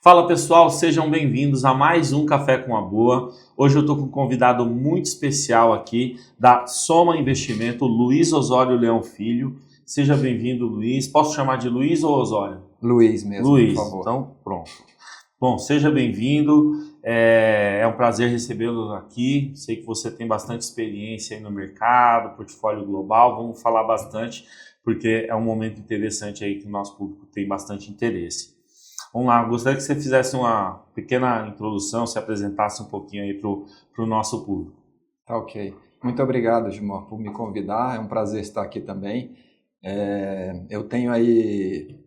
Fala pessoal, sejam bem-vindos a mais um Café com a Boa. Hoje eu estou com um convidado muito especial aqui da Soma Investimento, Luiz Osório Leão Filho. Seja bem-vindo, Luiz. Posso chamar de Luiz ou Osório? Luiz mesmo, Luiz, por favor. Então pronto. Bom, seja bem-vindo. É um prazer recebê-lo aqui. Sei que você tem bastante experiência aí no mercado, portfólio global. Vamos falar bastante, porque é um momento interessante aí que o nosso público tem bastante interesse. Vamos lá, gostaria que você fizesse uma pequena introdução, se apresentasse um pouquinho aí para o nosso público. Tá ok. Muito obrigado, Gilmar, por me convidar. É um prazer estar aqui também. Eu tenho aí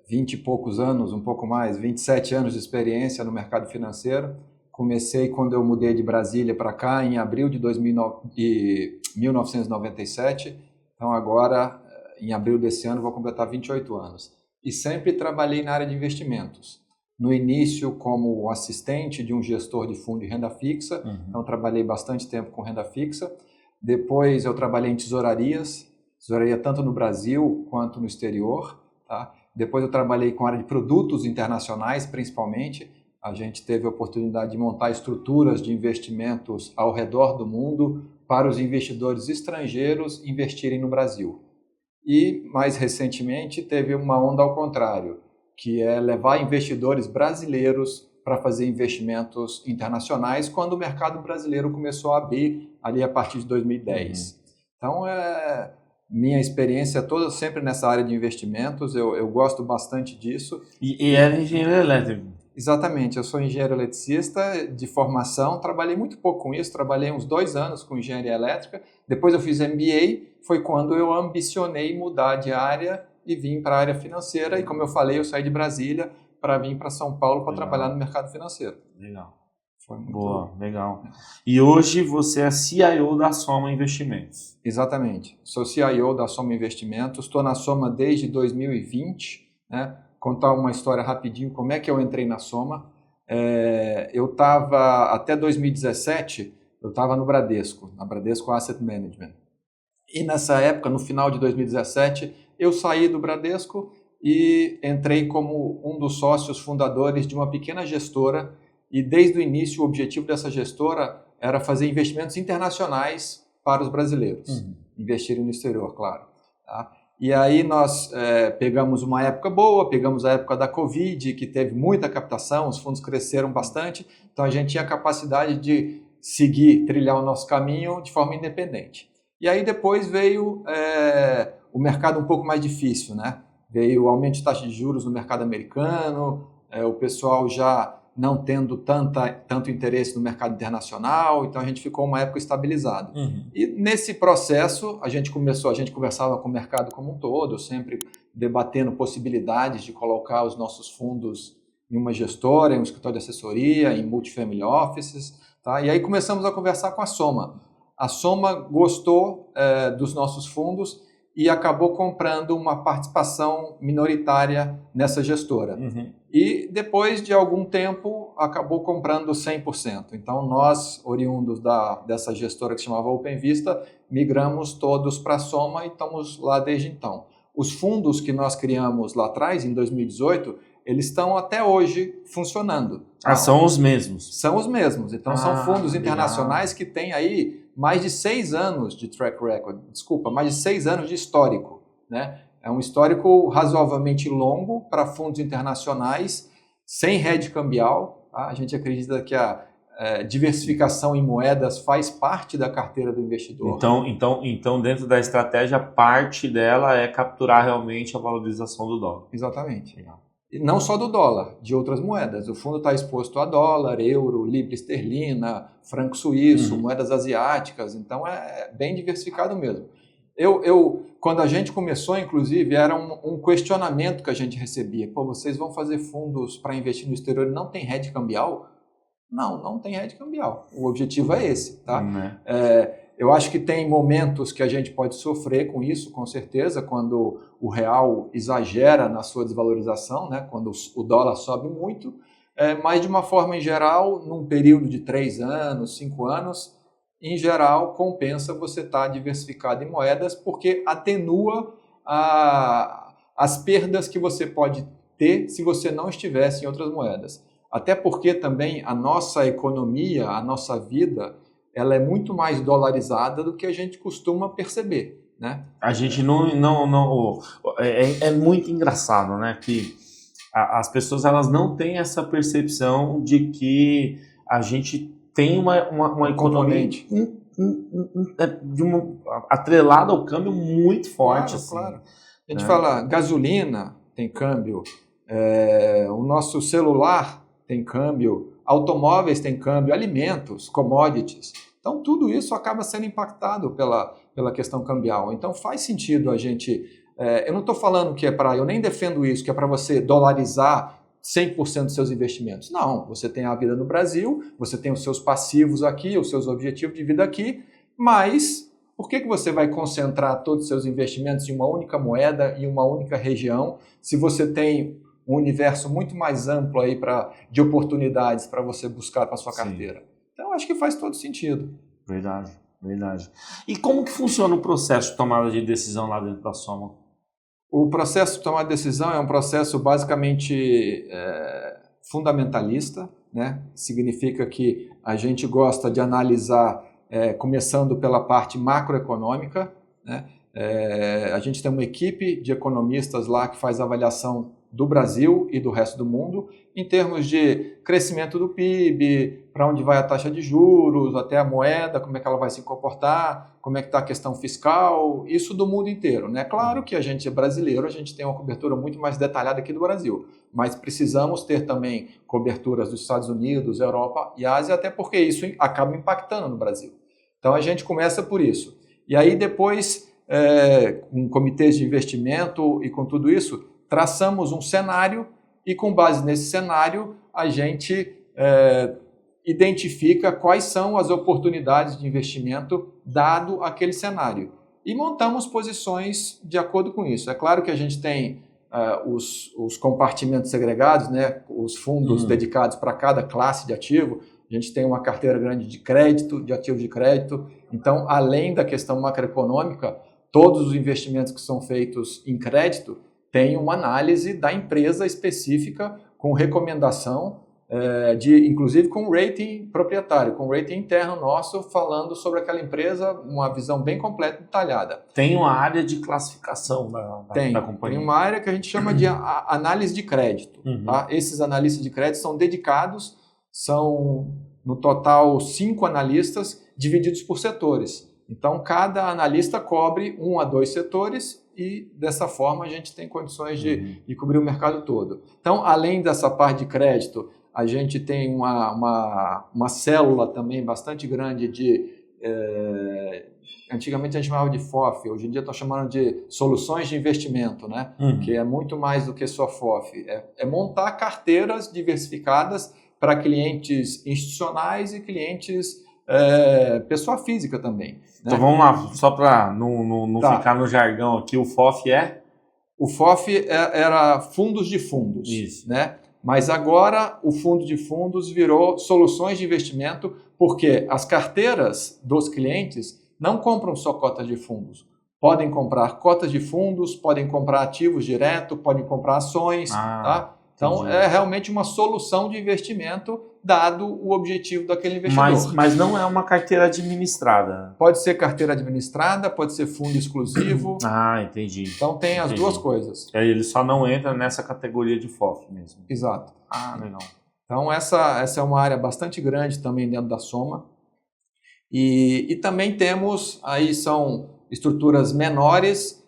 20 e poucos anos, um pouco mais, 27 anos de experiência no mercado financeiro. Comecei quando eu mudei de Brasília para cá, em abril de 1997. Então agora, em abril desse ano, vou completar 28 anos. E sempre trabalhei na área de investimentos. No início, como assistente de um gestor de fundo de renda fixa, então trabalhei bastante tempo com renda fixa. Depois eu trabalhei em tesouraria tanto no Brasil quanto no exterior. Tá? Depois eu trabalhei com a área de produtos internacionais, principalmente. A gente teve a oportunidade de montar estruturas de investimentos ao redor do mundo para os investidores estrangeiros investirem no Brasil. E, mais recentemente, teve uma onda ao contrário, que é levar investidores brasileiros para fazer investimentos internacionais quando o mercado brasileiro começou a abrir ali a partir de 2010. Então, minha experiência toda sempre nessa área de investimentos, eu gosto bastante disso. E era engenheiro elétrico? Exatamente, eu sou engenheiro eletricista de formação, trabalhei muito pouco com isso, trabalhei uns 2 anos com engenharia elétrica, depois eu fiz MBA, foi quando eu ambicionei mudar de área e vim para a área financeira, e como eu falei, eu saí de Brasília para vir para São Paulo para trabalhar no mercado financeiro. Legal. Foi muito Boa, legal. E hoje você é CIO da Soma Investimentos. Exatamente, sou CIO da Soma Investimentos, estou na Soma desde 2020, né? Contar uma história rapidinho, como é que eu entrei na Soma. Eu estava, até 2017, eu estava no Bradesco, na Bradesco Asset Management. E nessa época, no final de 2017, eu saí do Bradesco e entrei como um dos sócios fundadores de uma pequena gestora. E desde o início, o objetivo dessa gestora era fazer investimentos internacionais para os brasileiros. Investirem no exterior, claro. Tá? E aí nós pegamos uma época boa, pegamos a época da Covid, que teve muita captação, os fundos cresceram bastante, então a gente tinha a capacidade de trilhar o nosso caminho de forma independente. E aí depois veio o mercado um pouco mais difícil, né? Veio o aumento de taxa de juros no mercado americano, o pessoal já não tendo tanto interesse no mercado internacional, então a gente ficou uma época estabilizado. E nesse processo a gente conversava com o mercado como um todo, sempre debatendo possibilidades de colocar os nossos fundos em uma gestora, em um escritório de assessoria, em multifamily offices, tá? E aí começamos a conversar com a Soma. A Soma gostou dos nossos fundos e acabou comprando uma participação minoritária nessa gestora. E depois de algum tempo acabou comprando 100%. Então nós, oriundos dessa gestora que se chamava OpenVista, migramos todos para a Soma e estamos lá desde então. Os fundos que nós criamos lá atrás, em 2018, eles estão até hoje funcionando. São os mesmos? São os mesmos. Então são fundos internacionais que têm aí mais de 6 anos de track record, mais de 6 anos de histórico, né? É um histórico razoavelmente longo para fundos internacionais, sem hedge cambial. Tá? A gente acredita que a diversificação em moedas faz parte da carteira do investidor. Então, dentro da estratégia, parte dela é capturar realmente a valorização do dólar. Exatamente. Legal. E não só do dólar, de outras moedas. O fundo está exposto a dólar, euro, libra esterlina, franco suíço, moedas asiáticas. Então, é bem diversificado mesmo. Quando a gente começou, inclusive, era um questionamento que a gente recebia. Vocês vão fazer fundos para investir no exterior e não tem hedge cambial? Não tem hedge cambial. O objetivo é esse. Tá? Eu acho que tem momentos que a gente pode sofrer com isso, com certeza, quando o real exagera na sua desvalorização, né? Quando o dólar sobe muito, mas de uma forma em geral, num período de 3 anos, 5 anos, em geral, compensa você estar diversificado em moedas, porque atenua as perdas que você pode ter se você não estivesse em outras moedas. Até porque também a nossa economia, a nossa vida, ela é muito mais dolarizada do que a gente costuma perceber, né? A gente não é muito engraçado, né? Que as pessoas elas não têm essa percepção de que a gente tem uma economia atrelada ao câmbio muito forte. Claro, assim, claro. A gente né? fala gasolina tem câmbio, o nosso celular tem câmbio, automóveis tem câmbio, alimentos, commodities. Então, tudo isso acaba sendo impactado pela questão cambial. Então, faz sentido a gente... eu não estou falando que é para... Eu nem defendo isso, que é para você dolarizar 100% dos seus investimentos. Não, você tem a vida no Brasil, você tem os seus passivos aqui, os seus objetivos de vida aqui, mas por que você vai concentrar todos os seus investimentos em uma única moeda, em uma única região, se você tem um universo muito mais amplo aí de oportunidades para você buscar para a sua carteira? Então, acho que faz todo sentido. Verdade, verdade. E como que funciona o processo de tomada de decisão lá dentro da Soma? O processo de tomar decisão é um processo basicamente fundamentalista, né? Significa que a gente gosta de analisar, começando pela parte macroeconômica, né? A gente tem uma equipe de economistas lá que faz avaliação do Brasil e do resto do mundo, em termos de crescimento do PIB, para onde vai a taxa de juros, até a moeda, como é que ela vai se comportar, como é que está a questão fiscal, isso do mundo inteiro, né? Claro que a gente é brasileiro, a gente tem uma cobertura muito mais detalhada aqui do Brasil, mas precisamos ter também coberturas dos Estados Unidos, Europa e Ásia, até porque isso acaba impactando no Brasil. Então a gente começa por isso. E aí depois, com comitês de investimento e com tudo isso, traçamos um cenário e, com base nesse cenário, a gente identifica quais são as oportunidades de investimento dado aquele cenário. E montamos posições de acordo com isso. É claro que a gente tem os compartimentos segregados, né, os fundos dedicados para cada classe de ativo. A gente tem uma carteira grande de crédito, de ativos de crédito. Então, além da questão macroeconômica, todos os investimentos que são feitos em crédito tem uma análise da empresa específica com recomendação, inclusive com rating proprietário, com rating interno nosso, falando sobre aquela empresa, uma visão bem completa e detalhada. Tem uma área de classificação da companhia? Tem uma área que a gente chama de análise de crédito. Tá? Esses analistas de crédito são dedicados, são no total 5 analistas divididos por setores. Então, cada analista cobre 1 a 2 setores e, dessa forma, a gente tem condições de cobrir o mercado todo. Então, além dessa parte de crédito, a gente tem uma célula também bastante grande antigamente a gente chamava de FOF, hoje em dia estão chamando de soluções de investimento, né? Que é muito mais do que só FOF. É montar carteiras diversificadas para clientes institucionais e clientes pessoa física também. Né? Então vamos lá, só para não ficar no jargão aqui, o FOF é? O FOF era fundos de fundos. Isso. Né? Mas agora o fundo de fundos virou soluções de investimento, porque as carteiras dos clientes não compram só cotas de fundos. Podem comprar cotas de fundos, podem comprar ativos direto, podem comprar ações. Tá? Então, entendi. É realmente uma solução de investimento, dado o objetivo daquele investidor. Mas não é uma carteira administrada? Pode ser carteira administrada, pode ser fundo exclusivo. Entendi. Então, tem as duas coisas. Ele só não entra nessa categoria de FOF mesmo. Exato. Legal. Então, essa é uma área bastante grande também dentro da Soma. E também temos, aí são estruturas menores,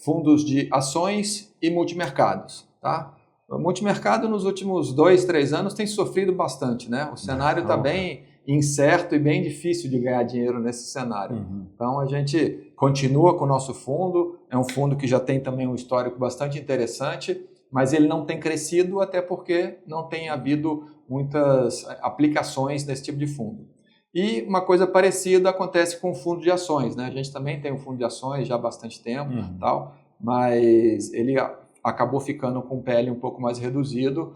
fundos de ações e multimercados. Tá? O multimercado nos últimos 2, 3 anos tem sofrido bastante, né? O cenário está bem incerto e bem difícil de ganhar dinheiro nesse cenário. Então a gente continua com o nosso fundo, é um fundo que já tem também um histórico bastante interessante, mas ele não tem crescido até porque não tem havido muitas aplicações nesse tipo de fundo. E uma coisa parecida acontece com o fundo de ações, né? A gente também tem um fundo de ações já há bastante tempo, tal, mas ele acabou ficando com o PL um pouco mais reduzido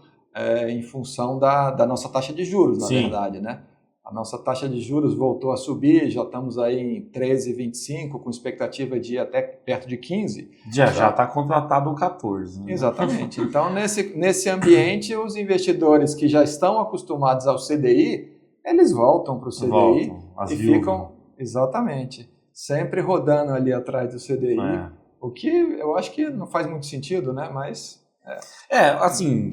em função da nossa taxa de juros, na verdade, né? A nossa taxa de juros voltou a subir, já estamos aí em 13,25, com expectativa de ir até perto de 15. Já está contratado o 14. Né? Exatamente. Então, nesse ambiente, os investidores que já estão acostumados ao CDI, eles voltam para o CDI e ficam, exatamente, sempre rodando ali atrás do CDI, o que eu acho que não faz muito sentido, né? Mas... assim...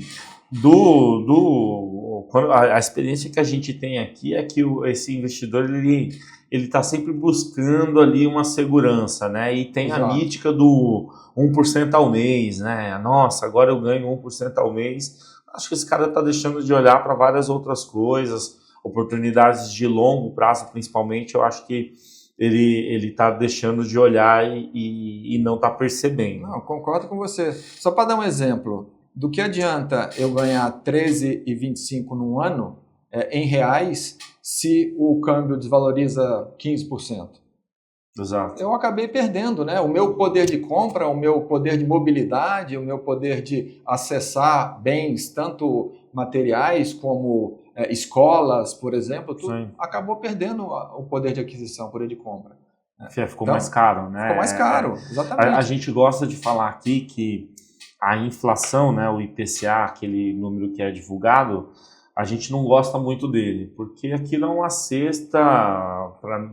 A experiência que a gente tem aqui é que esse investidor ele está sempre buscando ali uma segurança, né? E tem a mítica do 1% ao mês, né? Nossa, agora eu ganho 1% ao mês. Acho que esse cara está deixando de olhar para várias outras coisas, oportunidades de longo prazo, principalmente. Eu acho que ele está deixando de olhar e não está percebendo. Não, concordo com você. Só para dar um exemplo. Do que adianta eu ganhar 13,25 num ano, em reais, se o câmbio desvaloriza 15%? Exato. Eu acabei perdendo, né? O meu poder de compra, o meu poder de mobilidade, o meu poder de acessar bens, tanto materiais como escolas, por exemplo, tudo acabou perdendo o poder de aquisição, o poder de compra. Ficou então, mais caro, né? Ficou mais caro, exatamente. A gente gosta de falar aqui que a inflação, né, o IPCA, aquele número que é divulgado, a gente não gosta muito dele, porque aquilo é uma cesta,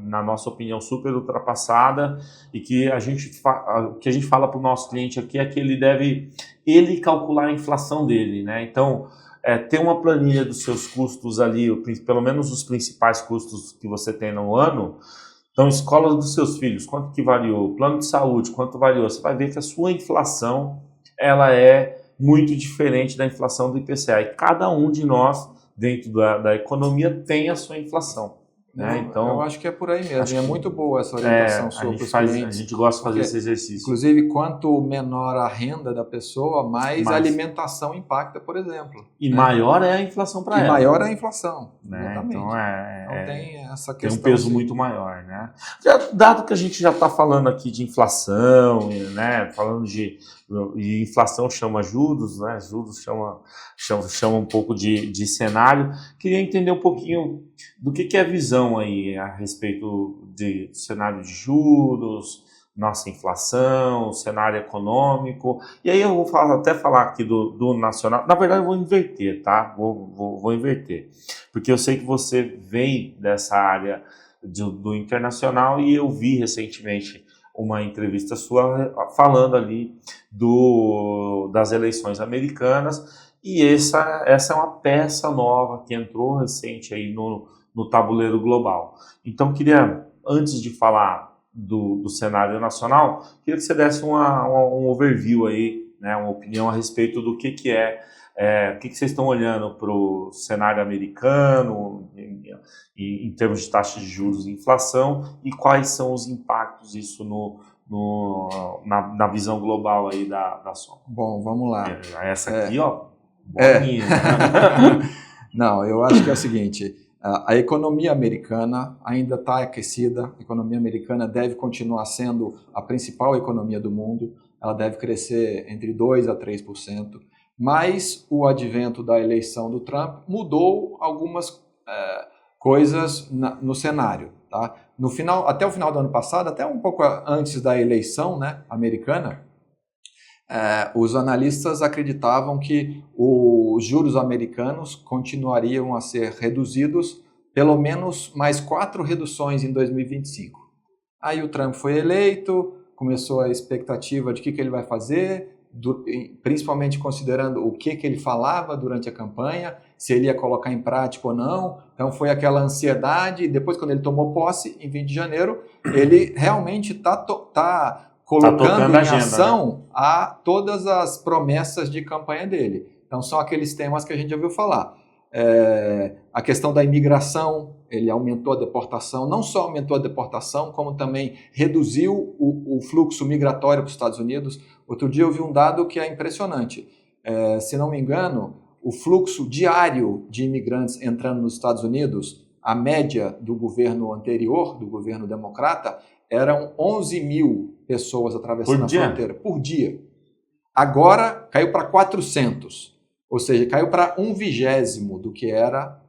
na nossa opinião, super ultrapassada, e que o que a gente fala para o nosso cliente aqui é que ele deve calcular a inflação dele, né? Então, ter uma planilha dos seus custos ali, pelo menos os principais custos que você tem no ano. Então, escola dos seus filhos, quanto que variou? Plano de saúde, quanto variou? Você vai ver que a sua inflação ela é muito diferente da inflação do IPCA. E cada um de nós, dentro da economia, tem a sua inflação. Né? Então, eu acho que é por aí mesmo. É muito boa essa orientação sua para os clientes. A gente gosta de fazer esse exercício. Inclusive, quanto menor a renda da pessoa, mais a alimentação impacta, por exemplo. E maior é a inflação para ela. E maior é a inflação. Né? Exatamente. Então, tem essa questão. Tem um peso muito maior. Né? Dado que a gente já está falando aqui de inflação, né? Falando de inflação chama juros, né? Juros chama um pouco de cenário. Queria entender um pouquinho do que é a visão aí a respeito do cenário de juros, nossa inflação, cenário econômico. E aí eu vou até falar aqui do nacional. Na verdade, eu vou inverter, tá? Vou inverter. Porque eu sei que você vem dessa área do internacional e eu vi recentemente uma entrevista sua falando ali das eleições americanas. E essa é uma peça nova que entrou recente aí no tabuleiro global. Então, queria, antes de falar do cenário nacional, queria que você desse um overview aí, né, uma opinião a respeito do que o que vocês estão olhando para o cenário americano, em termos de taxa de juros e inflação, e quais são os impactos disso na visão global aí da Soma. Bom, vamos lá. Essa aqui, ó. Não, eu acho que é o seguinte, a economia americana ainda está aquecida, a economia americana deve continuar sendo a principal economia do mundo, ela deve crescer entre 2% a 3%, mas o advento da eleição do Trump mudou algumas coisas no cenário. Tá? Até o final do ano passado, até um pouco antes da eleição, né, americana, os analistas acreditavam que os juros americanos continuariam a ser reduzidos, pelo menos mais 4 reduções em 2025. Aí o Trump foi eleito, começou a expectativa de o que ele vai fazer, principalmente considerando o que ele falava durante a campanha, se ele ia colocar em prática ou não. Então foi aquela ansiedade, e depois quando ele tomou posse, em 20 de janeiro, ele realmente está colocando em ação, né, a todas as promessas de campanha dele. Então são aqueles temas que a gente já ouviu falar. A questão da imigração, ele aumentou a deportação, não só aumentou a deportação, como também reduziu o fluxo migratório para os Estados Unidos. Outro dia eu vi um dado que é impressionante. Se não me engano, o fluxo diário de imigrantes entrando nos Estados Unidos, a média do governo anterior, do governo democrata, eram 11 mil pessoas atravessando a fronteira por dia. Agora caiu para 400, ou seja, caiu para 1/20 do que era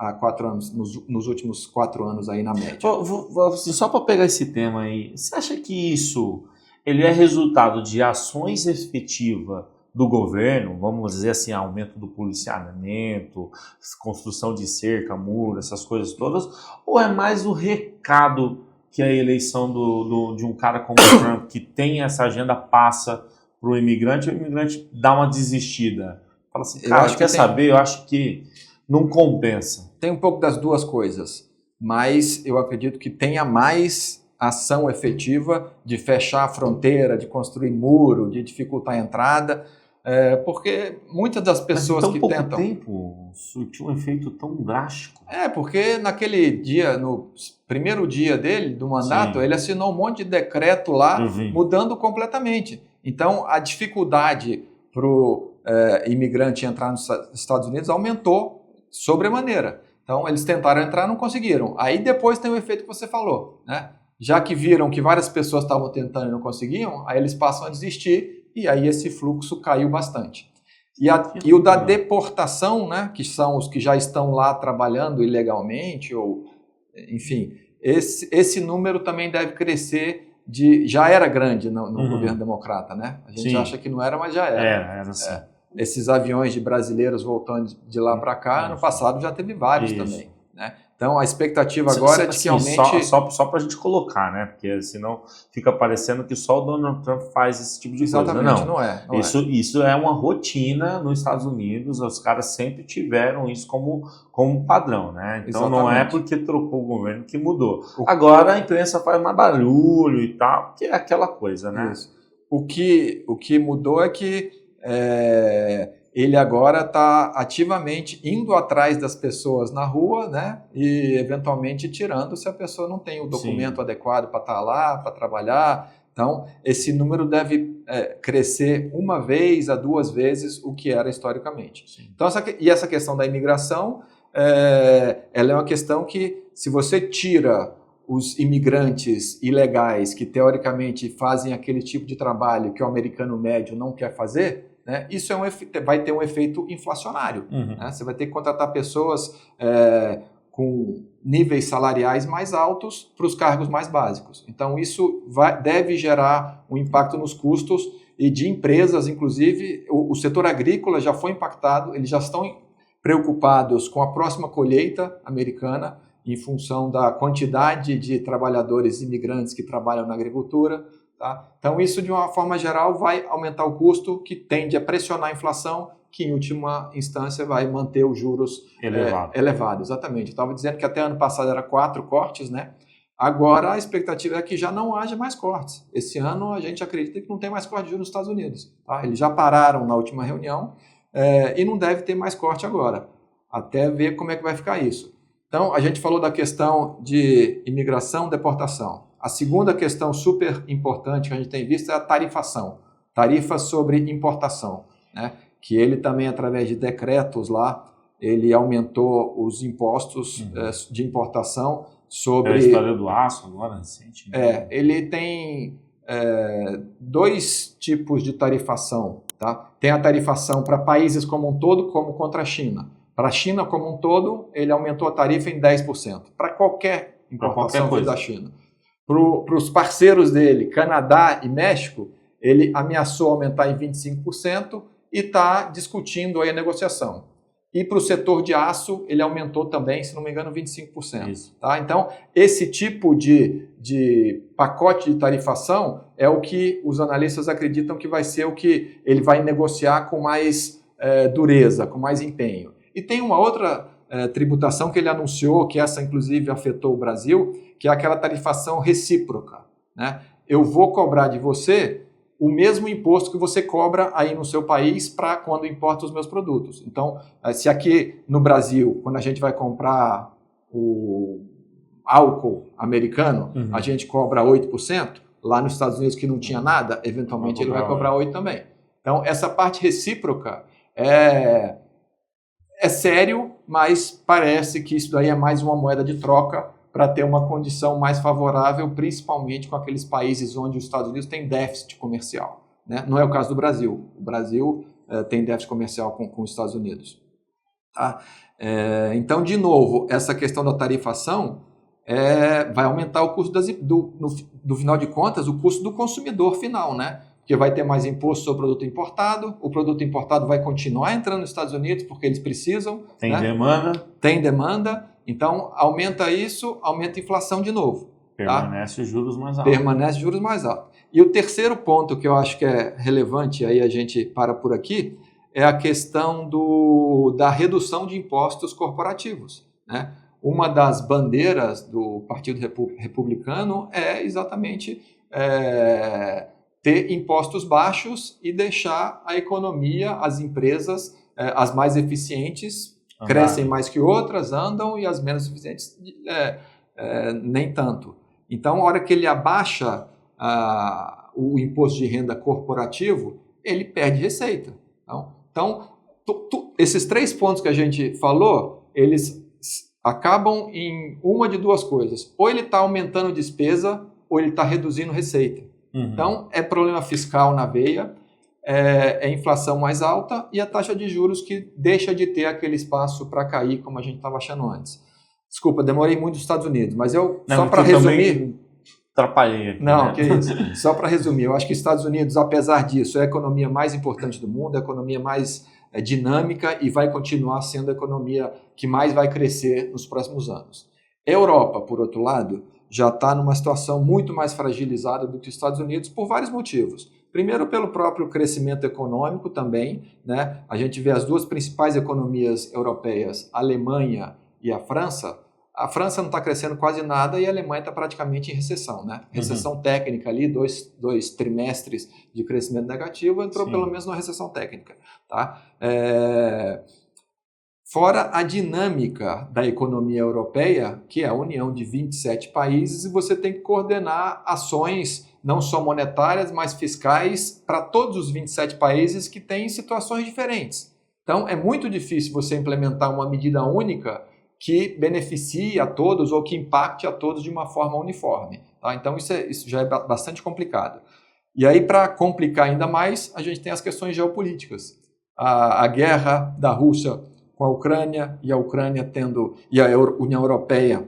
há 4 anos, nos últimos 4 anos aí na média. Só para pegar esse tema aí, você acha que isso ele é resultado de ações efetivas do governo, vamos dizer assim, aumento do policiamento, construção de cerca, muro, essas coisas todas, ou é mais o recado que a eleição de um cara como o Trump, que tem essa agenda, passa para o imigrante dá uma desistida? Fala assim, cara, quer saber? Eu acho que não compensa. Tem um pouco das duas coisas, mas eu acredito que tenha mais ação efetiva de fechar a fronteira, de construir muro, de dificultar a entrada, porque muitas das pessoas que tentam... Mas em tão pouco tempo surtiu um efeito tão drástico. Porque naquele dia, no primeiro dia dele, do mandato, ele assinou um monte de decreto lá, mudando completamente. Então, a dificuldade para o imigrante entrar nos Estados Unidos aumentou sobremaneira. Então, eles tentaram entrar, não conseguiram. Aí depois tem o efeito que você falou, né? Já que viram que várias pessoas estavam tentando e não conseguiam, aí eles passam a desistir e aí esse fluxo caiu bastante. E o da deportação, né, que são os que já estão lá trabalhando ilegalmente, ou enfim, esse número também deve crescer. Já era grande no governo democrata, né? A gente acha que não era, mas já era. Era assim. Esses aviões de brasileiros voltando de lá para cá, ano passado já teve vários também, né? Então, a expectativa agora é de que aumente... Só para a gente colocar, né? Porque senão fica parecendo que só o Donald Trump faz esse tipo de coisa. Exatamente, não é. Isso é uma rotina nos Estados Unidos, os caras sempre tiveram isso como padrão, né? Então, não é porque trocou o governo que mudou. Agora, a imprensa faz mais barulho e tal, porque é aquela coisa, né? Isso. O que mudou é que... ele agora está ativamente indo atrás das pessoas na rua, né? E eventualmente tirando se a pessoa não tem o documento adequado para estar lá, para trabalhar. Então, esse número deve crescer 1 vez a 2 vezes o que era historicamente. Então, essa questão da imigração, ela é uma questão que, se você tira os imigrantes ilegais que, teoricamente, fazem aquele tipo de trabalho que o americano médio não quer fazer, né, isso vai ter um efeito inflacionário. Né? Você vai ter que contratar pessoas com níveis salariais mais altos para os cargos mais básicos. Então, isso deve gerar um impacto nos custos e de empresas, inclusive. O setor agrícola já foi impactado, eles já estão preocupados com a próxima colheita americana, em função da quantidade de trabalhadores imigrantes que trabalham na agricultura. Tá? Então, isso, de uma forma geral, vai aumentar o custo, que tende a pressionar a inflação, que, em última instância, vai manter os juros elevados. Exatamente. Eu estava dizendo que até ano passado era 4 cortes, né? Agora, a expectativa é que já não haja mais cortes. Esse ano, a gente acredita que não tem mais corte de juros nos Estados Unidos. Tá? Eles já pararam na última reunião e não deve ter mais corte agora, até ver como é que vai ficar isso. Então, a gente falou da questão de imigração, deportação. A segunda questão super importante que a gente tem visto é a tarifação. Tarifa sobre importação, né? Que ele também, através de decretos lá, ele aumentou os impostos de importação sobre... É a história do aço agora, recente. Ele tem 2 tipos de tarifação. Tá? Tem a tarifação para países como um todo, como contra a China. Para a China como um todo, ele aumentou a tarifa em 10%. Para qualquer importação da China. Para os parceiros dele, Canadá e México, ele ameaçou aumentar em 25% e está discutindo aí a negociação. E para o setor de aço, ele aumentou também, se não me engano, 25%. Isso. Tá? Então, esse tipo de pacote de tarifação é o que os analistas acreditam que vai ser o que ele vai negociar com mais dureza, com mais empenho. E tem uma outra tributação que ele anunciou, que essa inclusive afetou o Brasil, que é aquela tarifação recíproca. Né? Eu vou cobrar de você o mesmo imposto que você cobra aí no seu país para quando importa os meus produtos. Então, se aqui no Brasil, quando a gente vai comprar o álcool americano, a gente cobra 8%, lá nos Estados Unidos que não tinha nada, eventualmente ele vai cobrar 8% também. Então, essa parte recíproca é sério, mas parece que isso daí é mais uma moeda de troca para ter uma condição mais favorável, principalmente com aqueles países onde os Estados Unidos têm déficit comercial. Né? Não é o caso do Brasil. O Brasil tem déficit comercial com os Estados Unidos. Tá? Então, de novo, essa questão da tarifação vai aumentar o custo no final de contas, o custo do consumidor final, né? Porque vai ter mais imposto sobre o produto importado, o produto importado vai continuar entrando nos Estados Unidos porque eles precisam. Tem né? demanda. Tem demanda, então aumenta isso, aumenta a inflação de novo. Permanece os juros mais altos. Permanece juros mais altos. E o terceiro ponto que eu acho que é relevante, aí a gente para por aqui, é a questão da redução de impostos corporativos. Né? Uma das bandeiras do Partido Republicano é exatamente ter impostos baixos e deixar a economia, as empresas, as mais eficientes, crescem mais que outras, andam, e as menos eficientes nem tanto. Então, a hora que ele abaixa o imposto de renda corporativo, ele perde receita. Então esses 3 pontos que a gente falou, eles acabam em uma de 2 coisas. Ou ele está aumentando despesa, ou ele está reduzindo receita. Então, é problema fiscal na veia, é inflação mais alta e a taxa de juros que deixa de ter aquele espaço para cair, como a gente estava achando antes. Desculpa, demorei muito nos Estados Unidos, mas só para resumir... Atrapalhei aqui. Não, que isso. Só para resumir, eu acho que os Estados Unidos, apesar disso, é a economia mais importante do mundo, a economia mais dinâmica e vai continuar sendo a economia que mais vai crescer nos próximos anos. Europa, por outro lado, já está numa situação muito mais fragilizada do que os Estados Unidos por vários motivos. Primeiro, pelo próprio crescimento econômico também, né? A gente vê as 2 principais economias europeias, a Alemanha e a França. A França não está crescendo quase nada e a Alemanha está praticamente em recessão, né? Recessão técnica ali, 2 trimestres de crescimento negativo, entrou pelo menos numa recessão técnica, tá? Fora a dinâmica da economia europeia, que é a união de 27 países, e você tem que coordenar ações não só monetárias, mas fiscais para todos os 27 países que têm situações diferentes. Então, é muito difícil você implementar uma medida única que beneficie a todos ou que impacte a todos de uma forma uniforme. Tá? Então, isso já é bastante complicado. E aí, para complicar ainda mais, a gente tem as questões geopolíticas. A guerra da Rússia com a Ucrânia, e a Ucrânia e a União Europeia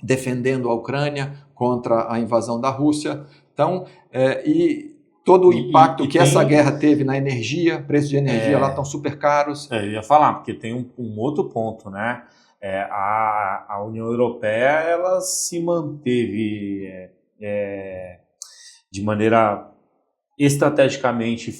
defendendo a Ucrânia contra a invasão da Rússia. Então, e todo o impacto que essa guerra teve na energia, preços de energia lá estão super caros. Eu ia falar, porque tem um outro ponto, né? A União Europeia, ela se manteve de maneira estrategicamente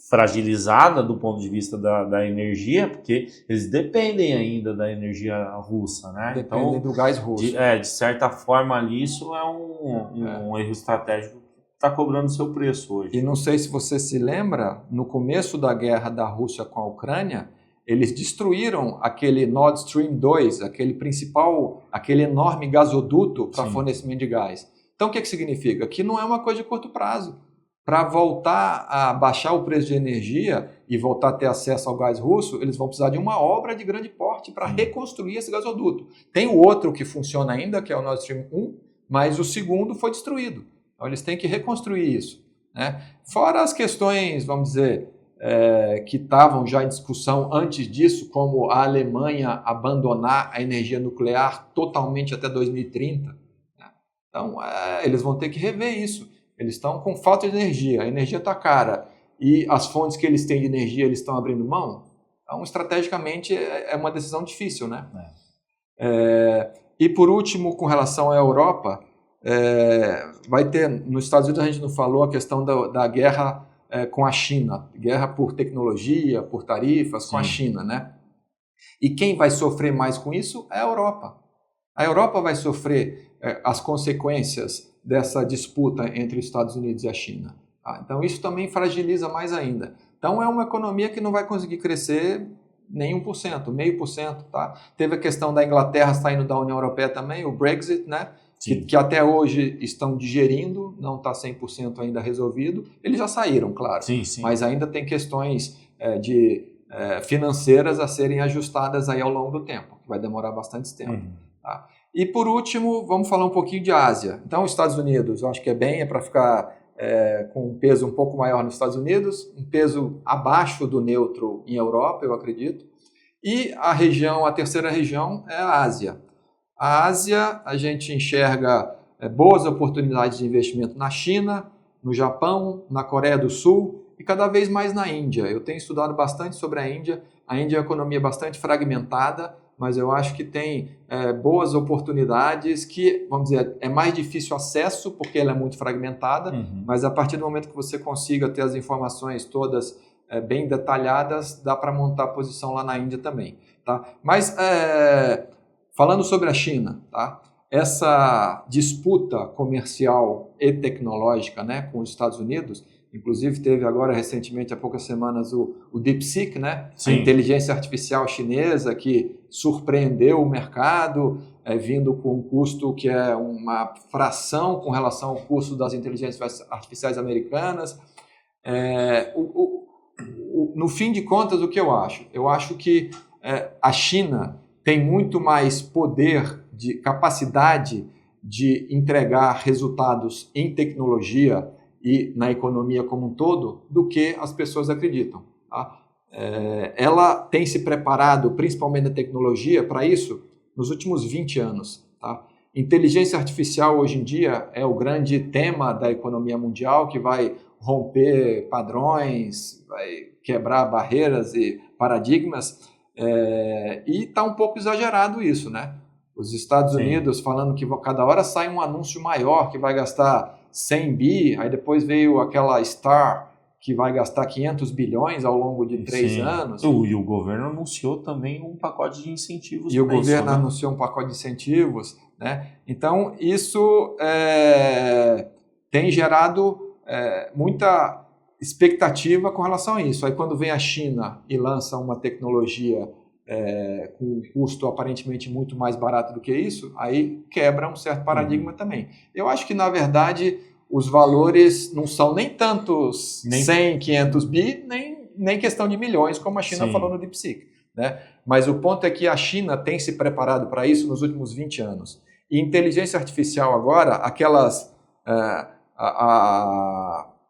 fragilizada do ponto de vista da energia, porque eles dependem ainda da energia russa, né? Dependem do gás russo. De certa forma ali, isso é um erro estratégico que está cobrando seu preço hoje. E não sei se você se lembra, no começo da guerra da Rússia com a Ucrânia, eles destruíram aquele Nord Stream 2, aquele enorme gasoduto para fornecimento de gás. Então, o que significa? Que não é uma coisa de curto prazo. Para voltar a baixar o preço de energia e voltar a ter acesso ao gás russo, eles vão precisar de uma obra de grande porte para reconstruir esse gasoduto. Tem o outro que funciona ainda, que é o Nord Stream 1, mas o segundo foi destruído. Então, eles têm que reconstruir isso. Né? Fora as questões, vamos dizer, que estavam já em discussão antes disso, como a Alemanha abandonar a energia nuclear totalmente até 2030. Né? Então, eles vão ter que rever isso. Eles estão com falta de energia, a energia está cara e as fontes que eles têm de energia eles estão abrindo mão. Então, estrategicamente, é uma decisão difícil, né? E por último, com relação à Europa, vai ter, nos Estados Unidos a gente não falou a questão da guerra com a China, guerra por tecnologia, por tarifas com a China, né? E quem vai sofrer mais com isso é a Europa. A Europa vai sofrer as consequências dessa disputa entre os Estados Unidos e a China. Tá? Então, isso também fragiliza mais ainda. Então, é uma economia que não vai conseguir crescer nem 1%, 0,5%. Tá? Teve a questão da Inglaterra saindo da União Europeia também, o Brexit, né? Que até hoje estão digerindo, não está 100% ainda resolvido. Eles já saíram, claro, mas ainda tem questões financeiras a serem ajustadas aí ao longo do tempo, que vai demorar bastante tempo. Tá? E por último, vamos falar um pouquinho de Ásia. Então, os Estados Unidos, eu acho que é para ficar com um peso um pouco maior nos Estados Unidos, um peso abaixo do neutro em Europa, eu acredito. E a terceira região é a Ásia. A Ásia, a gente enxerga boas oportunidades de investimento na China, no Japão, na Coreia do Sul e cada vez mais na Índia. Eu tenho estudado bastante sobre a Índia. A Índia é uma economia bastante fragmentada, mas eu acho que tem boas oportunidades que, vamos dizer, é mais difícil acesso porque ela é muito fragmentada, mas a partir do momento que você consiga ter as informações todas bem detalhadas, dá para montar posição lá na Índia também. Tá? Mas, falando sobre a China, tá? Essa disputa comercial e tecnológica, né, com os Estados Unidos, inclusive teve agora recentemente, há poucas semanas, o DeepSeek, né, a inteligência artificial chinesa que surpreendeu o mercado, vindo com um custo que é uma fração com relação ao custo das inteligências artificiais americanas. No fim de contas, o que eu acho? Eu acho que a China tem muito mais poder, de capacidade de entregar resultados em tecnologia e na economia como um todo do que as pessoas acreditam. Tá? Ela tem se preparado, principalmente na tecnologia, para isso nos últimos 20 anos. Tá? Inteligência artificial hoje em dia é o grande tema da economia mundial que vai romper padrões, vai quebrar barreiras e paradigmas, e está um pouco exagerado isso, né? Os Estados Unidos falando que cada hora sai um anúncio maior que vai gastar 100 bi, aí depois veio aquela Star que vai gastar 500 bilhões ao longo de 3 anos. E o governo anunciou também um pacote de incentivos. E o governo anunciou um pacote de incentivos, né? Então, isso tem gerado muita expectativa com relação a isso. Aí quando vem a China e lança uma tecnologia com um custo aparentemente muito mais barato do que isso, aí quebra um certo paradigma também. Eu acho que, na verdade, os valores não são nem tantos 100, 500 bi, nem questão de milhões, como a China falou no DeepSeek. Né? Mas o ponto é que a China tem se preparado para isso nos últimos 20 anos. E inteligência artificial agora,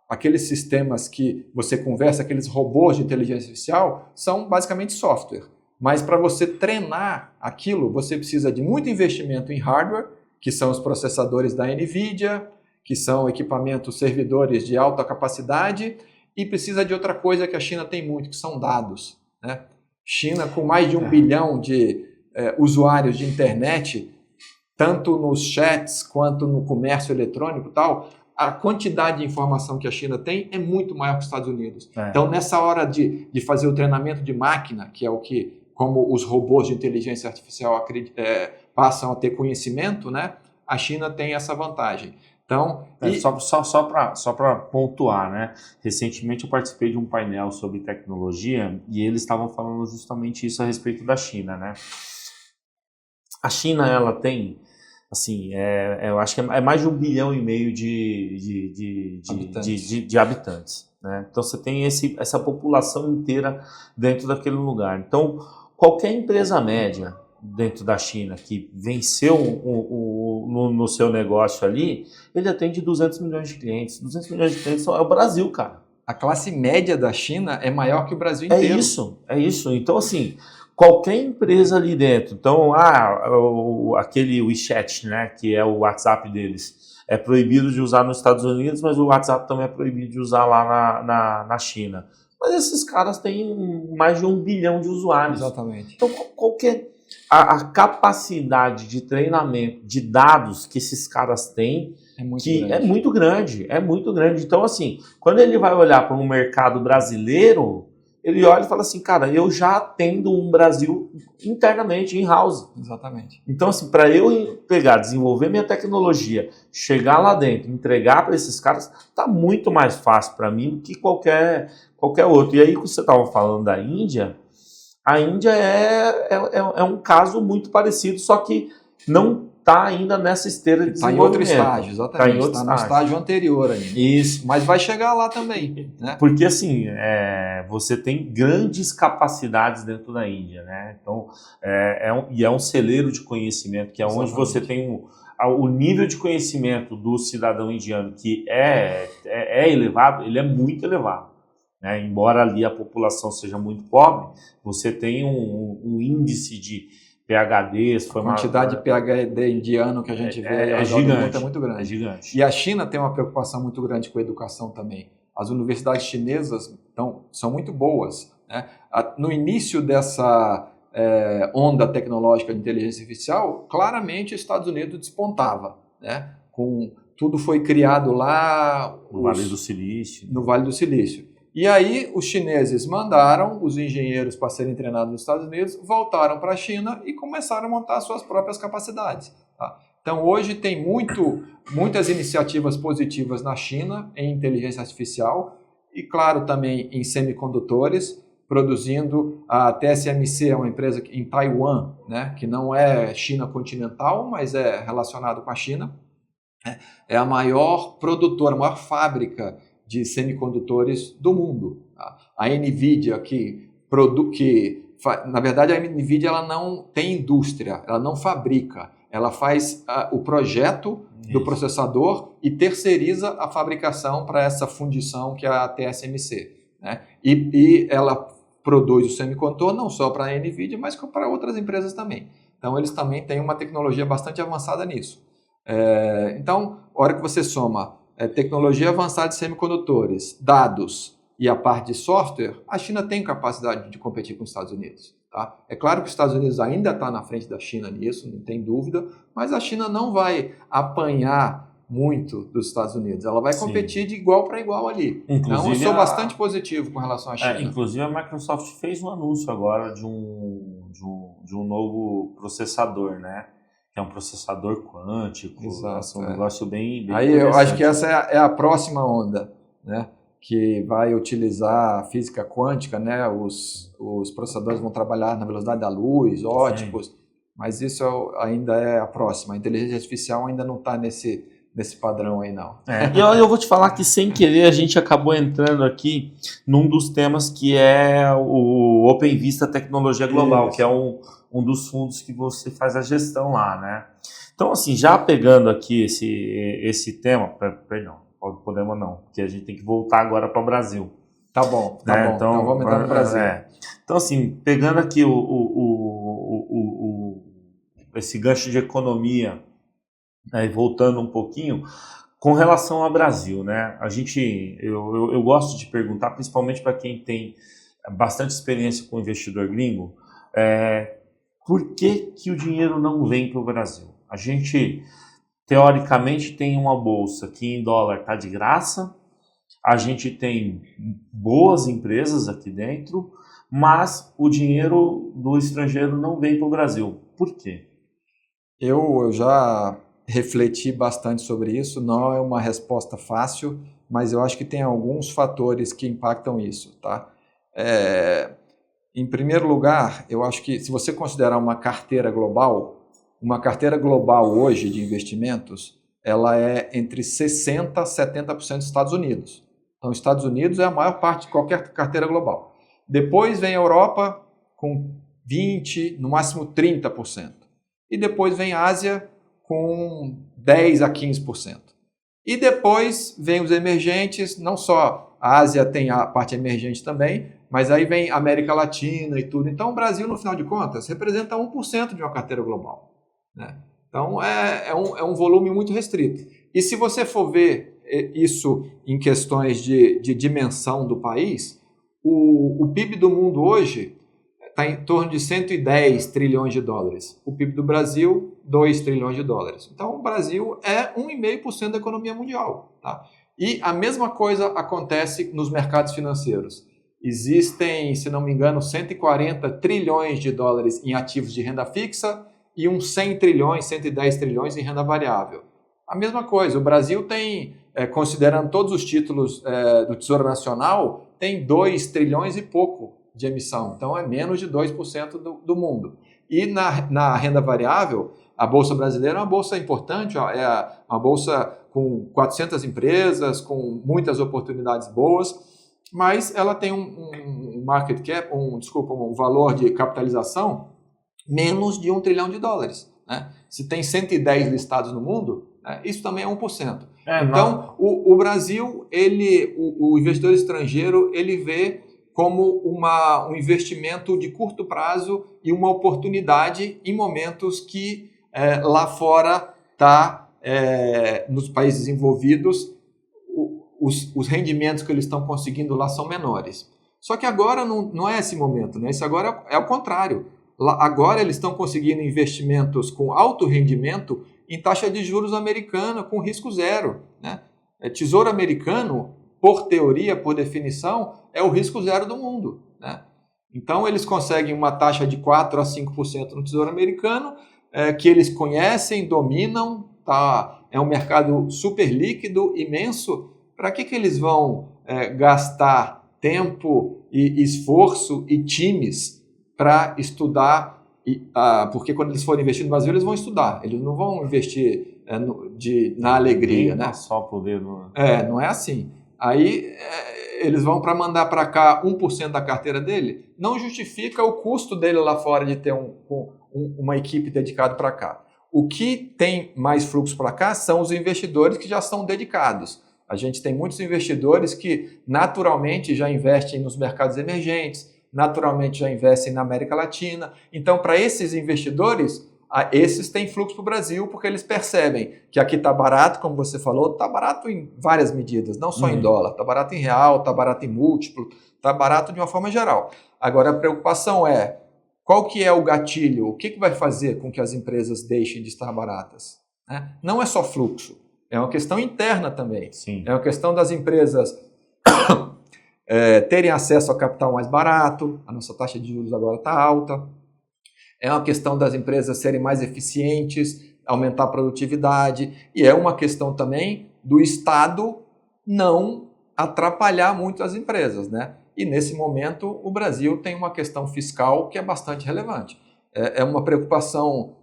aqueles sistemas que você conversa, aqueles robôs de inteligência artificial, são basicamente software. Mas para você treinar aquilo, você precisa de muito investimento em hardware, que são os processadores da NVIDIA, que são equipamentos servidores de alta capacidade, e precisa de outra coisa que a China tem muito, que são dados. Né? China, com mais de 1 bilhão de usuários de internet, tanto nos chats quanto no comércio eletrônico e tal, a quantidade de informação que a China tem é muito maior que os Estados Unidos. Então, nessa hora de fazer o treinamento de máquina, que é o que, como os robôs de inteligência artificial passam a ter conhecimento, né? A China tem essa vantagem. Então, só para pontuar, né? Recentemente eu participei de um painel sobre tecnologia e eles estavam falando justamente isso a respeito da China, né? A China, ela tem, assim, eu acho que é mais de 1,5 bilhão de habitantes, né? Então você tem essa população inteira dentro daquele lugar. Então, qualquer empresa média dentro da China que venceu no seu negócio ali, ele atende 200 milhões de clientes. 200 milhões de clientes é o Brasil, cara. A classe média da China é maior que o Brasil inteiro. É isso. Então, assim, qualquer empresa ali dentro, então, aquele WeChat, né, que é o WhatsApp deles, é proibido de usar nos Estados Unidos, mas o WhatsApp também é proibido de usar lá na China. Mas esses caras têm mais de 1 bilhão de usuários. Exatamente. Então, a capacidade de treinamento de dados que esses caras têm é muito grande. Então, assim, quando ele vai olhar para um mercado brasileiro, ele olha e fala assim, cara, eu já atendo um Brasil internamente, in-house. Exatamente. Então, assim, para eu desenvolver minha tecnologia, chegar lá dentro, entregar para esses caras, tá muito mais fácil para mim do que qualquer outro. E aí, quando você estava falando da Índia, a Índia é um caso muito parecido, só que não está ainda nessa esteira de desenvolvimento. Está em outro estágio, exatamente. Está no estágio anterior ainda. Isso. Mas vai chegar lá também. Né? Porque, assim, você tem grandes capacidades dentro da Índia, né? Então, é um celeiro de conhecimento, que é onde você tem o nível de conhecimento do cidadão indiano, que é elevado, ele é muito elevado. né? Embora ali a população seja muito pobre, você tem um índice de PHDs, a quantidade de PhD indiano que a gente vê aí ao redor do mundo é muito grande. É gigante. E a China tem uma preocupação muito grande com a educação também. As universidades chinesas são muito boas, né? No início dessa onda tecnológica de inteligência artificial, claramente os Estados Unidos despontava, né? Tudo foi criado lá no Vale do Silício. No Vale do Silício. E aí os chineses mandaram os engenheiros para serem treinados nos Estados Unidos, voltaram para a China e começaram a montar suas próprias capacidades. Tá? Então hoje tem muitas iniciativas positivas na China em inteligência artificial e, claro, também em semicondutores, produzindo a TSMC, é uma empresa em Taiwan, né, que não é China continental, mas é relacionado com a China. É a maior produtora, a maior fábrica de semicondutores do mundo. Tá? A NVIDIA, na verdade, a NVIDIA ela não tem indústria, ela não fabrica, ela faz o projeto do processador e terceiriza a fabricação para essa fundição que é a TSMC. Né? E ela produz o semicondutor não só para a NVIDIA, mas para outras empresas também. Então, eles também têm uma tecnologia bastante avançada nisso. Então, a hora que você soma tecnologia avançada de semicondutores, dados e a parte de software, a China tem capacidade de competir com os Estados Unidos. Tá? É claro que os Estados Unidos ainda está na frente da China nisso, não tem dúvida, mas a China não vai apanhar muito dos Estados Unidos. Ela vai competir de igual para igual ali. Então, eu sou bastante positivo com relação à China. Inclusive, a Microsoft fez um anúncio agora de um novo processador, né? Que é um processador quântico. Exato, um negócio bem aí eu acho que essa é a próxima onda, né? Que vai utilizar a física quântica, né? Os processadores vão trabalhar na velocidade da luz, óticos, mas isso ainda é a próxima. A inteligência artificial ainda não está nesse padrão aí, não. E eu vou te falar que, sem querer, a gente acabou entrando aqui num dos temas que é o Open Vista Tecnologia Global, que é um dos fundos que você faz a gestão lá, né? Então, assim, já pegando aqui esse tema, perdão, podemos não, porque a gente tem que voltar agora para o Brasil. Tá bom. Então vamos entrar no Brasil. Então, assim, pegando aqui esse gancho de economia, e voltando um pouquinho, com relação ao Brasil, né? Eu gosto de perguntar, principalmente para quem tem bastante experiência com investidor gringo, por que o dinheiro não vem para o Brasil? A gente, teoricamente, tem uma bolsa que em dólar está de graça, a gente tem boas empresas aqui dentro, mas o dinheiro do estrangeiro não vem para o Brasil. Por quê? Eu já refleti bastante sobre isso, não é uma resposta fácil, mas eu acho que tem alguns fatores que impactam isso, tá? Em primeiro lugar, eu acho que se você considerar uma carteira global hoje de investimentos, ela é entre 60% a 70% dos Estados Unidos. Então, os Estados Unidos é a maior parte de qualquer carteira global. Depois vem a Europa com 20%, no máximo 30%. E depois vem a Ásia com 10% a 15%. E depois vem os emergentes, não só a Ásia tem a parte emergente também, mas aí vem a América Latina e tudo. Então o Brasil, no final de contas, representa 1% de uma carteira global. Né? Então é um volume muito restrito. E se você for ver isso em questões de dimensão do país, o PIB do mundo hoje está em torno de 110 trilhões de dólares. O PIB do Brasil, 2 trilhões de dólares. Então, o Brasil é 1,5% da economia mundial. Tá? E a mesma coisa acontece nos mercados financeiros. Existem, se não me engano, 140 trilhões de dólares em ativos de renda fixa e uns 100 trilhões, 110 trilhões em renda variável. A mesma coisa, o Brasil tem, considerando todos os títulos do Tesouro Nacional, tem 2 trilhões e pouco de emissão, então é menos de 2% do mundo. E na renda variável, a Bolsa Brasileira é uma bolsa importante, é uma bolsa com 400 empresas, com muitas oportunidades boas, mas ela tem um market cap, um valor de capitalização menos de 1 trilhão de dólares. Né? Se tem 110 listados no mundo, né? Isso também é 1%. É, Então, o Brasil, o investidor estrangeiro, ele vê como um investimento de curto prazo e uma oportunidade em momentos que lá fora está, nos países desenvolvidos, os rendimentos que eles estão conseguindo lá são menores. Só que agora não é esse momento, né? Isso agora é o contrário. Agora eles estão conseguindo investimentos com alto rendimento em taxa de juros americana com risco zero, né? Tesouro americano, por teoria, por definição, é o risco zero do mundo, né? Então eles conseguem uma taxa de 4 a 5% no Tesouro americano, que eles conhecem, dominam, tá? É um mercado super líquido, imenso. Para que eles vão gastar tempo e esforço e times para estudar? Porque quando eles forem investir no Brasil, eles vão estudar. Eles não vão investir na alegria, né? Só poder. Não é assim. Aí eles vão para mandar para cá 1% da carteira dele. Não justifica o custo dele lá fora de ter uma equipe dedicada para cá. O que tem mais fluxo para cá são os investidores que já são dedicados. A gente tem muitos investidores que naturalmente já investem nos mercados emergentes, naturalmente já investem na América Latina. Então, para esses investidores, esses têm fluxo para o Brasil porque eles percebem que aqui está barato, como você falou, está barato em várias medidas, não só em dólar, está barato em real, está barato em múltiplo, está barato de uma forma geral. Agora, a preocupação é qual que é o gatilho, o que vai fazer com que as empresas deixem de estar baratas, né? Não é só fluxo. É uma questão interna também. Sim. É uma questão das empresas terem acesso a capital mais barato, a nossa taxa de juros agora está alta. É uma questão das empresas serem mais eficientes, aumentar a produtividade. E é uma questão também do Estado não atrapalhar muito as empresas, né? E nesse momento o Brasil tem uma questão fiscal que é bastante relevante. É uma preocupação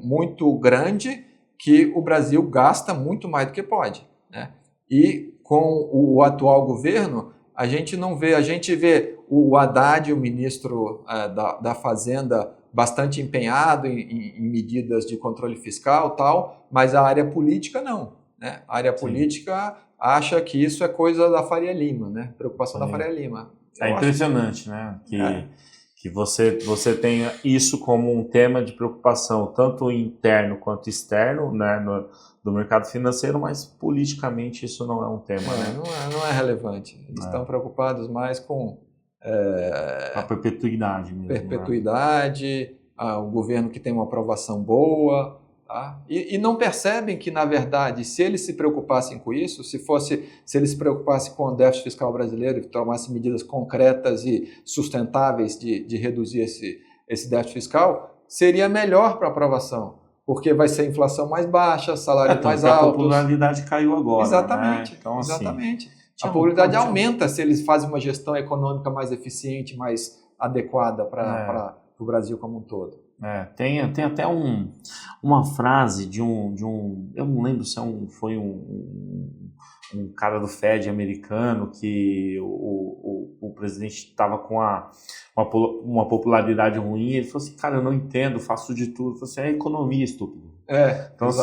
muito grande, que o Brasil gasta muito mais do que pode, né? E com o atual governo, a gente não vê, a gente vê o Haddad, o ministro da Fazenda, bastante empenhado em medidas de controle fiscal e tal, mas a área política não, né? A área política acha que isso é coisa da Faria Lima, né? Preocupação da Faria Lima. É impressionante, né? Que você tenha isso como um tema de preocupação, tanto interno quanto externo, né, do mercado financeiro, mas politicamente isso não é um tema. Né? Não é relevante. Eles estão preocupados mais com a perpetuidade mesmo. Perpetuidade, né? O governo que tem uma aprovação boa. Tá? E não percebem que, na verdade, se eles se preocupassem com isso, se eles se preocupassem com o déficit fiscal brasileiro e tomassem medidas concretas e sustentáveis de reduzir esse déficit fiscal, seria melhor para a aprovação, porque vai ser inflação mais baixa, salários mais altos. A popularidade caiu agora. Exatamente. Né? Então, exatamente. A popularidade aumenta se eles fazem uma gestão econômica mais eficiente, mais adequada para o Brasil como um todo. Tem até uma frase de um eu não lembro se foi um cara do Fed americano, que o presidente estava com uma popularidade ruim, ele falou assim, cara, eu não entendo, faço de tudo. Ele falou assim, é economia, estúpido. Então, assim,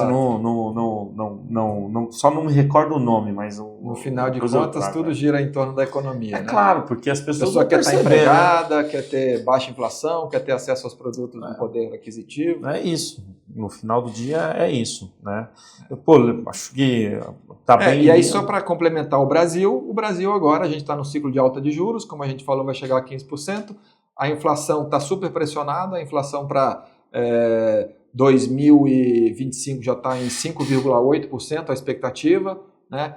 só não me recordo o nome, mas... No final de contas, tudo gira em torno da economia, né? Claro, porque as pessoas a pessoa quer estar empregada, quer ter baixa inflação, quer ter acesso aos produtos do poder aquisitivo. É isso. No final do dia, é isso, né? Acho que tá bem... E aí, só para complementar o Brasil agora, a gente está no ciclo de alta de juros, como a gente falou, vai chegar a 15%. A inflação está super pressionada, a inflação para 2025 já está em 5,8% a expectativa, né?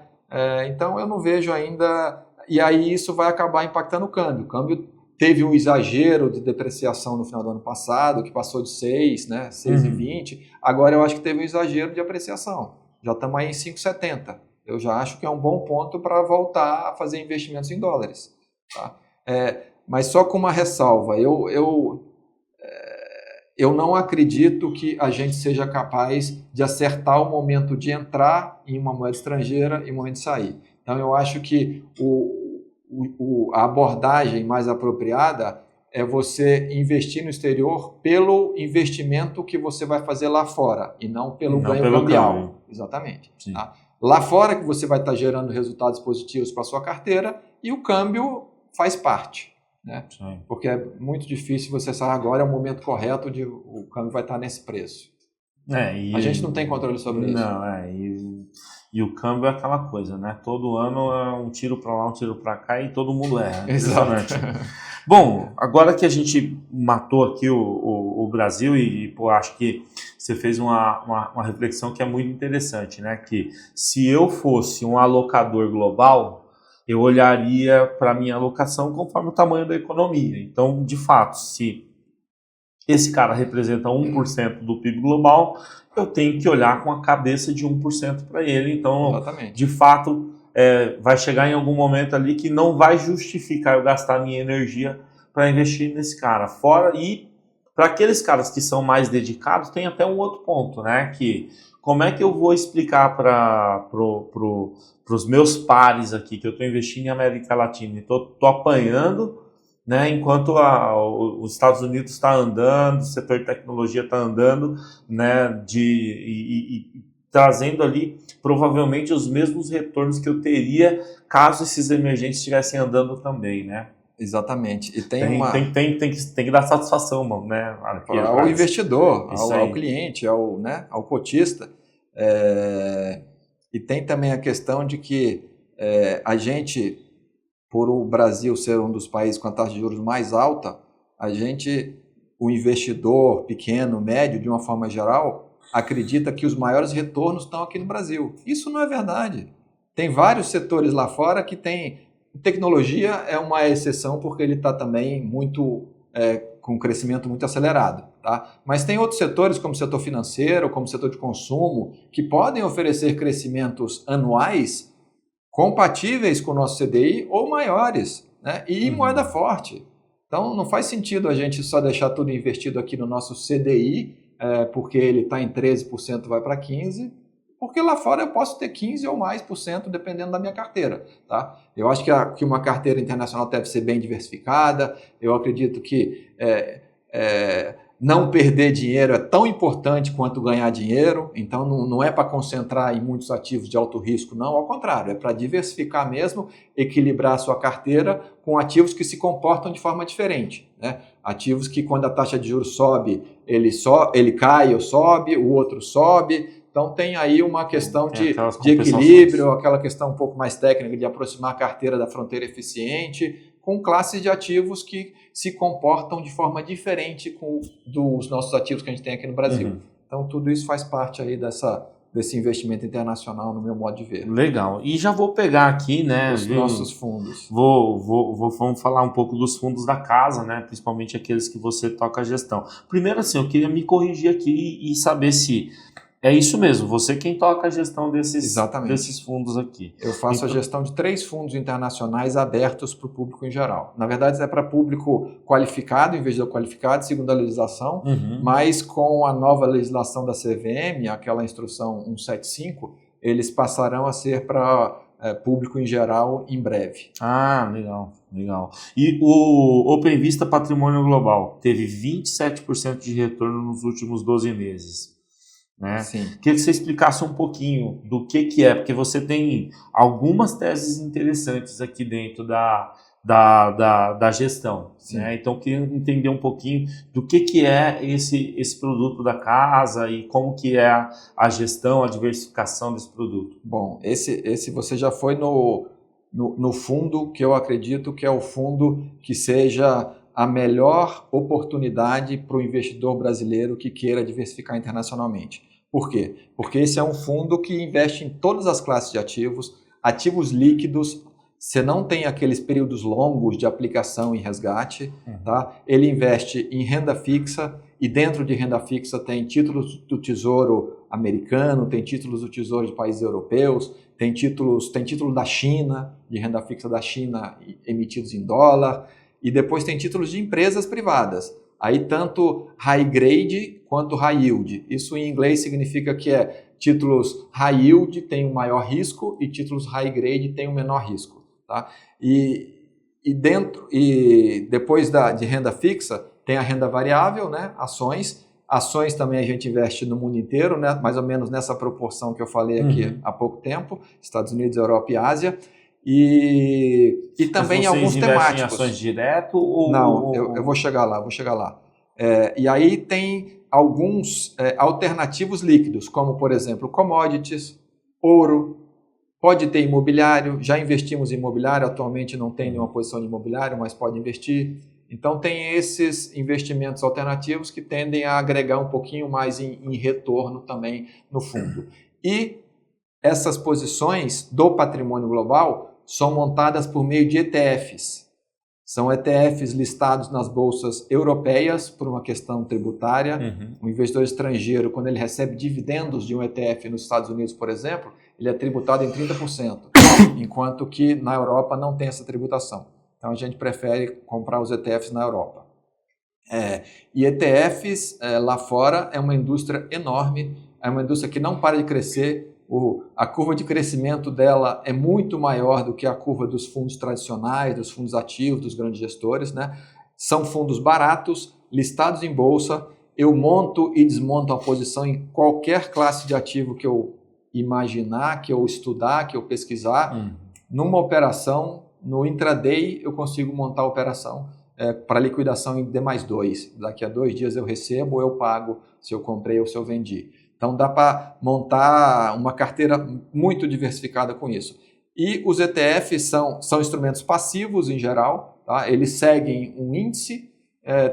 Então eu não vejo ainda, e aí isso vai acabar impactando o câmbio. O câmbio teve um exagero de depreciação no final do ano passado, que passou de 6, né? 6,20. Agora eu acho que teve um exagero de apreciação. Já estamos aí em 5,70. Eu já acho que é um bom ponto para voltar a fazer investimentos em dólares. Tá? Mas só com uma ressalva, eu não acredito que a gente seja capaz de acertar o momento de entrar em uma moeda estrangeira e o momento de sair. Então, eu acho que a abordagem mais apropriada é você investir no exterior pelo investimento que você vai fazer lá fora e não pelo ganho cambial. Exatamente. Tá? Lá fora que você vai estar gerando resultados positivos para a sua carteira e o câmbio faz parte. Né? Porque é muito difícil você saber agora é o momento correto de o câmbio vai estar nesse preço. A gente não tem controle sobre isso. Não, e o câmbio é aquela coisa, né? Todo ano é um tiro para lá, um tiro para cá e todo mundo erra. Exatamente. Bom, agora que a gente matou aqui o Brasil pô, acho que você fez uma reflexão que é muito interessante, né? Que se eu fosse um alocador global, eu olharia para a minha alocação conforme o tamanho da economia. Então, de fato, se esse cara representa 1% do PIB global, eu tenho que olhar com a cabeça de 1% para ele. Então, exatamente. De fato, vai chegar em algum momento ali que não vai justificar eu gastar minha energia para investir nesse cara. Fora, e para aqueles caras que são mais dedicados, tem até um outro ponto, né? Que como é que eu vou explicar para os meus pares aqui que eu estou investindo em América Latina e estou apanhando, né, enquanto os Estados Unidos está andando, o setor de tecnologia está andando, né, e trazendo ali provavelmente os mesmos retornos que eu teria caso esses emergentes estivessem andando também, né? Exatamente. E tem que dar satisfação, mano, né? Ao investidor, ao cliente, ao cotista. E tem também a questão de que a gente, por o Brasil ser um dos países com a taxa de juros mais alta, o investidor pequeno, médio, de uma forma geral, acredita que os maiores retornos estão aqui no Brasil. Isso não é verdade. Tem vários setores lá fora que tem... Tecnologia é uma exceção porque ele está também com um crescimento muito acelerado. Tá? Mas tem outros setores, como o setor financeiro, como o setor de consumo, que podem oferecer crescimentos anuais compatíveis com o nosso CDI ou maiores, né? E moeda forte. Então, não faz sentido a gente só deixar tudo investido aqui no nosso CDI, porque ele está em 13%, vai para 15%, porque lá fora eu posso ter 15% ou mais por cento, dependendo da minha carteira. Tá? Eu acho que uma carteira internacional deve ser bem diversificada, eu acredito que não perder dinheiro é tão importante quanto ganhar dinheiro, então não é para concentrar em muitos ativos de alto risco, não, ao contrário, é para diversificar mesmo, equilibrar a sua carteira com ativos que se comportam de forma diferente. Né? Ativos que quando a taxa de juros sobe, ele cai ou sobe, o outro sobe. Então tem aí uma questão de equilíbrio, aquela questão um pouco mais técnica de aproximar a carteira da fronteira eficiente, com classes de ativos que se comportam de forma diferente dos nossos ativos que a gente tem aqui no Brasil. Então tudo isso faz parte aí desse investimento internacional, no meu modo de ver. Legal. E já vou pegar aqui, né, os nossos fundos. Vamos falar um pouco dos fundos da casa, né, principalmente aqueles que você toca a gestão. Primeiro, assim, eu queria me corrigir aqui e saber se é isso mesmo, você quem toca a gestão desses fundos aqui. Eu faço a gestão de 3 fundos internacionais abertos para o público em geral. Na verdade, é para público qualificado, investidor qualificado, segundo a legislação, mas com a nova legislação da CVM, aquela instrução 175, eles passarão a ser para público em geral em breve. Ah, legal. E o Open Vista Patrimônio Global teve 27% de retorno nos últimos 12 meses. Né? Queria que você explicasse um pouquinho do que é, porque você tem algumas teses interessantes aqui dentro da gestão. Né? Então, eu queria entender um pouquinho do que é esse produto da casa e como que é a gestão, a diversificação desse produto. Bom, esse você já foi no fundo que eu acredito que é o fundo que seja a melhor oportunidade para o investidor brasileiro que queira diversificar internacionalmente. Por quê? Porque esse é um fundo que investe em todas as classes de ativos líquidos, você não tem aqueles períodos longos de aplicação e resgate, tá? Ele investe em renda fixa e dentro de renda fixa tem títulos do Tesouro americano, tem títulos do Tesouro de países europeus, tem título da China, de renda fixa da China emitidos em dólar, e depois tem títulos de empresas privadas. Aí tanto high grade quanto high yield. Isso em inglês significa que títulos high yield têm um maior risco e títulos high grade têm um menor risco. Tá? E e depois de renda fixa, tem a renda variável, né? Ações. Ações também a gente investe no mundo inteiro, né? Mais ou menos nessa proporção que eu falei aqui há pouco tempo, Estados Unidos, Europa e Ásia. E também alguns temáticos. Em ações direto? Ou... Não, eu vou chegar lá. E aí tem alguns alternativos líquidos, como, por exemplo, commodities, ouro, pode ter imobiliário, já investimos em imobiliário, atualmente não tem nenhuma posição de imobiliário, mas pode investir. Então tem esses investimentos alternativos que tendem a agregar um pouquinho mais em retorno também no fundo. E essas posições do patrimônio global são montadas por meio de ETFs. São ETFs listados nas bolsas europeias por uma questão tributária. O investidor estrangeiro, quando ele recebe dividendos de um ETF nos Estados Unidos, por exemplo, ele é tributado em 30%, enquanto que na Europa não tem essa tributação. Então a gente prefere comprar os ETFs na Europa. E ETFs lá fora é uma indústria enorme, é uma indústria que não para de crescer. A curva de crescimento dela é muito maior do que a curva dos fundos tradicionais, dos fundos ativos, dos grandes gestores, né? São fundos baratos, listados em bolsa. Eu monto e desmonto a posição em qualquer classe de ativo que eu imaginar, que eu estudar, que eu pesquisar. Numa operação, no intraday, eu consigo montar a operação para liquidação em D+2. Daqui a 2 dias eu recebo ou eu pago se eu comprei ou se eu vendi. Então dá para montar uma carteira muito diversificada com isso. E os ETFs são instrumentos passivos em geral, tá? Eles seguem um índice,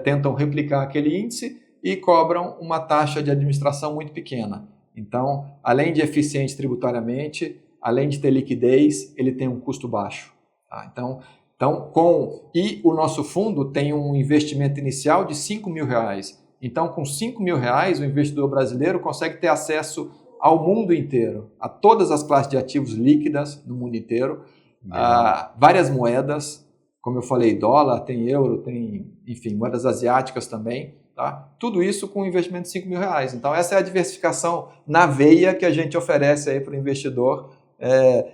tentam replicar aquele índice e cobram uma taxa de administração muito pequena. Então, além de eficiente tributariamente, além de ter liquidez, ele tem um custo baixo. Tá? E o nosso fundo tem um investimento inicial de R$5.000. Então, com R$5.000, o investidor brasileiro consegue ter acesso ao mundo inteiro, a todas as classes de ativos líquidas no mundo inteiro, a várias moedas, como eu falei, dólar, tem euro, tem, enfim, moedas asiáticas também. Tá? Tudo isso com um investimento de R$5.000. Então, essa é a diversificação na veia que a gente oferece aí para o investidor,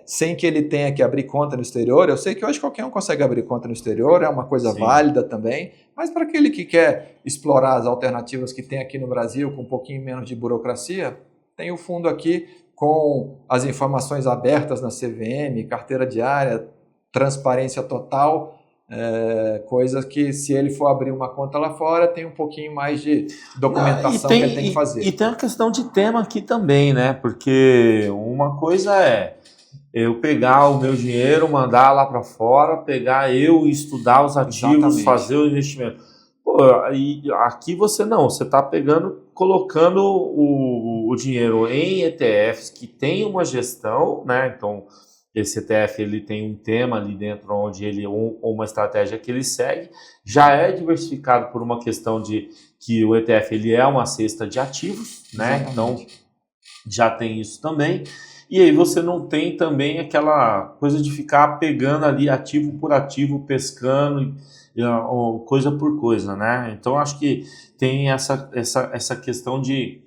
sem que ele tenha que abrir conta no exterior. Eu sei que hoje qualquer um consegue abrir conta no exterior, é uma coisa válida também, mas para aquele que quer explorar as alternativas que tem aqui no Brasil, com um pouquinho menos de burocracia, tem o fundo aqui com as informações abertas na CVM, carteira diária, transparência total, coisas que, se ele for abrir uma conta lá fora, tem um pouquinho mais de documentação que ele tem que fazer. E tem uma questão de tema aqui também, né? Porque uma coisa é eu pegar o meu dinheiro, mandar lá para fora, pegar eu e estudar os ativos, exatamente, fazer o investimento. Pô, e aqui você está pegando, colocando o dinheiro em ETFs que tem uma gestão, né? Então, esse ETF ele tem um tema ali dentro onde ou uma estratégia que ele segue, já é diversificado por uma questão de que o ETF ele é uma cesta de ativos, né? Exatamente. Então já tem isso também. E aí você não tem também aquela coisa de ficar pegando ali ativo por ativo, pescando, coisa por coisa, né? Então acho que tem essa questão de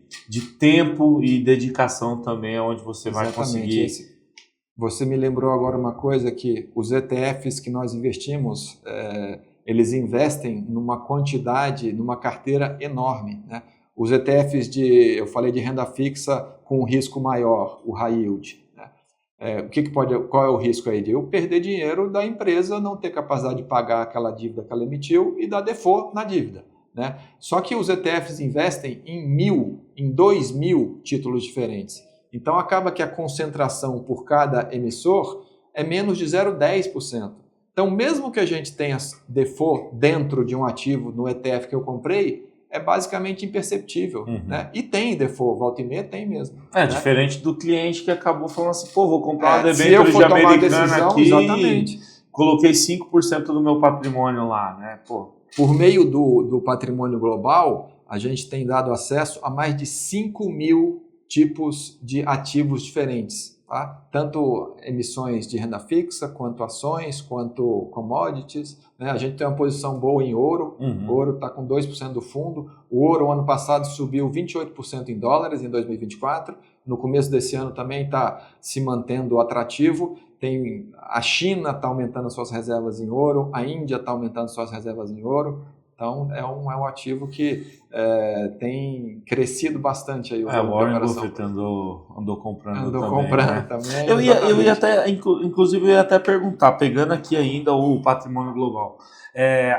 tempo e dedicação também, onde você vai conseguir. Você me lembrou agora uma coisa, que os ETFs que nós investimos, eles investem numa quantidade, numa carteira enorme, né? Os ETFs eu falei de renda fixa com um risco maior, o high yield, né? Qual é o risco aí? De eu perder dinheiro da empresa, não ter capacidade de pagar aquela dívida que ela emitiu e dar default na dívida, né? Só que os ETFs investem em 2.000 títulos diferentes. Então, acaba que a concentração por cada emissor é menos de 0,10%. Então, mesmo que a gente tenha default dentro de um ativo no ETF que eu comprei, é basicamente imperceptível. Né? E tem default, volta e meia tem mesmo. Né? Diferente do cliente que acabou falando assim, vou comprar uma debênture de Americana aqui, exatamente, coloquei 5% do meu patrimônio lá. Né? Por meio do patrimônio global, a gente tem dado acesso a mais de 5.000 tipos de ativos diferentes. tá? Tanto emissões de renda fixa, quanto ações, quanto commodities, né? A gente tem uma posição boa em ouro, o ouro está com 2% do fundo, o ouro ano passado subiu 28% em dólares em 2024, no começo desse ano também está se mantendo atrativo, a China está aumentando as suas reservas em ouro, a Índia está aumentando suas reservas em ouro, então é um ativo que tem crescido bastante aí o volume de operação. O Warren Buffett andou comprando andou também. Comprando também. Eu ia até, inclusive, eu ia até perguntar, pegando aqui ainda o patrimônio global,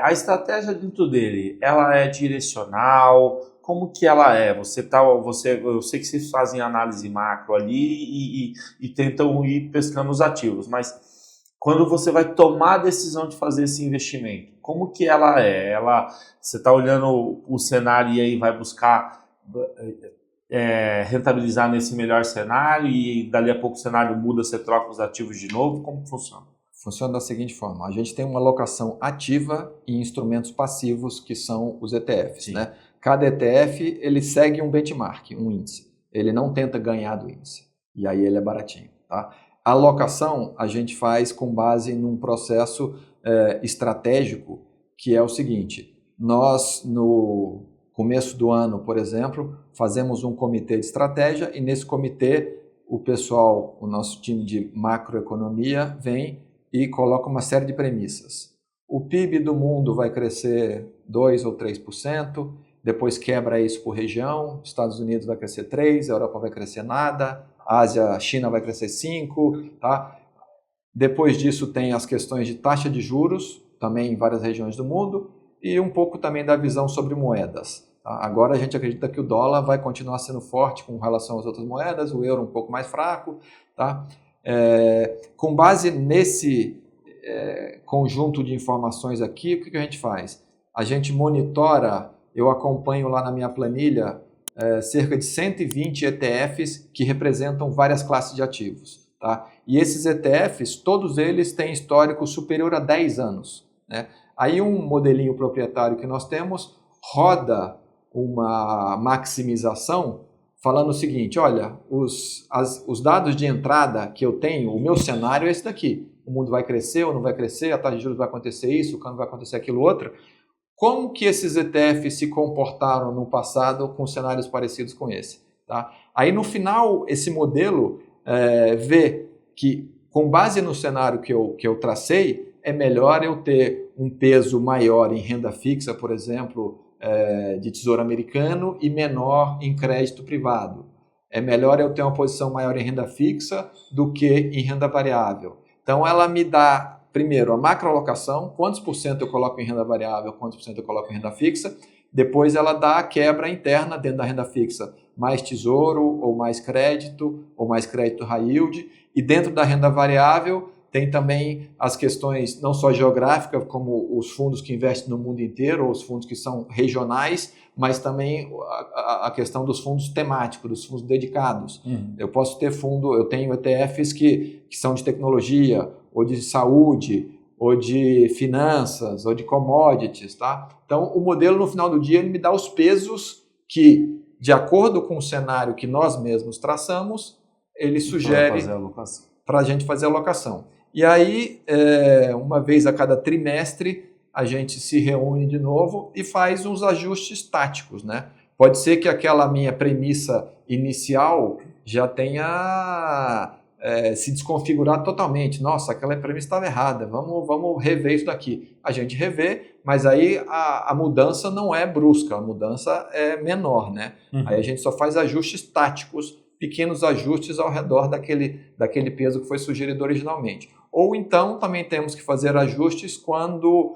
a estratégia dentro dele, ela é direcional? Como que ela é? Eu sei que vocês fazem análise macro ali e tentam ir pescando os ativos, mas quando você vai tomar a decisão de fazer esse investimento, como que ela é? Você está olhando o cenário e aí vai buscar rentabilizar nesse melhor cenário e dali a pouco o cenário muda, você troca os ativos de novo? Como que funciona? Funciona da seguinte forma, a gente tem uma alocação ativa em instrumentos passivos que são os ETFs, né? Cada ETF ele segue um benchmark, um índice. Ele não tenta ganhar do índice e aí ele é baratinho, tá? A alocação a gente faz com base num processo estratégico que é o seguinte, nós no começo do ano, por exemplo, fazemos um comitê de estratégia e nesse comitê o nosso time de macroeconomia vem e coloca uma série de premissas. O PIB do mundo vai crescer 2 ou 3%, depois quebra isso por região, Estados Unidos vai crescer 3%, a Europa vai crescer nada, a China vai crescer 5%, tá? Depois disso tem as questões de taxa de juros, também em várias regiões do mundo, e um pouco também da visão sobre moedas. Tá? Agora a gente acredita que o dólar vai continuar sendo forte com relação às outras moedas, o euro um pouco mais fraco, tá? Com base nesse conjunto de informações aqui, o que a gente faz? A gente monitora, eu acompanho lá na minha planilha, cerca de 120 ETFs que representam várias classes de ativos. Tá? E esses ETFs, todos eles têm histórico superior a 10 anos. Né? Aí um modelinho proprietário que nós temos roda uma maximização falando o seguinte, olha, os dados de entrada que eu tenho, o meu cenário é esse daqui. O mundo vai crescer ou não vai crescer, a taxa de juros vai acontecer isso, o câmbio vai acontecer aquilo outro. Como que esses ETFs se comportaram no passado com cenários parecidos com esse? Tá? Aí no final, esse modelo vê que com base no cenário que eu tracei, é melhor eu ter um peso maior em renda fixa, por exemplo, de tesouro americano e menor em crédito privado. É melhor eu ter uma posição maior em renda fixa do que em renda variável. Então ela me dá, primeiro, a macroalocação, quantos por cento eu coloco em renda variável, quantos por cento eu coloco em renda fixa. Depois ela dá a quebra interna dentro da renda fixa, mais tesouro ou mais crédito high yield. E dentro da renda variável tem também as questões não só geográficas, como os fundos que investem no mundo inteiro, ou os fundos que são regionais, mas também a questão dos fundos temáticos, dos fundos dedicados. Eu posso ter eu tenho ETFs que são de tecnologia, ou de saúde, ou de finanças, ou de commodities. Tá? Então, o modelo, no final do dia, ele me dá os pesos que, de acordo com o cenário que nós mesmos traçamos, ele sugere para a gente fazer a alocação. E aí, uma vez a cada trimestre, a gente se reúne de novo e faz uns ajustes táticos, né? Pode ser que aquela minha premissa inicial já tenha se desconfigurado totalmente. Nossa, aquela premissa estava errada, vamos rever isso daqui. A gente revê, mas aí a mudança não é brusca, a mudança é menor, né? Aí a gente só faz ajustes táticos, pequenos ajustes ao redor daquele peso que foi sugerido originalmente. Ou então também temos que fazer ajustes quando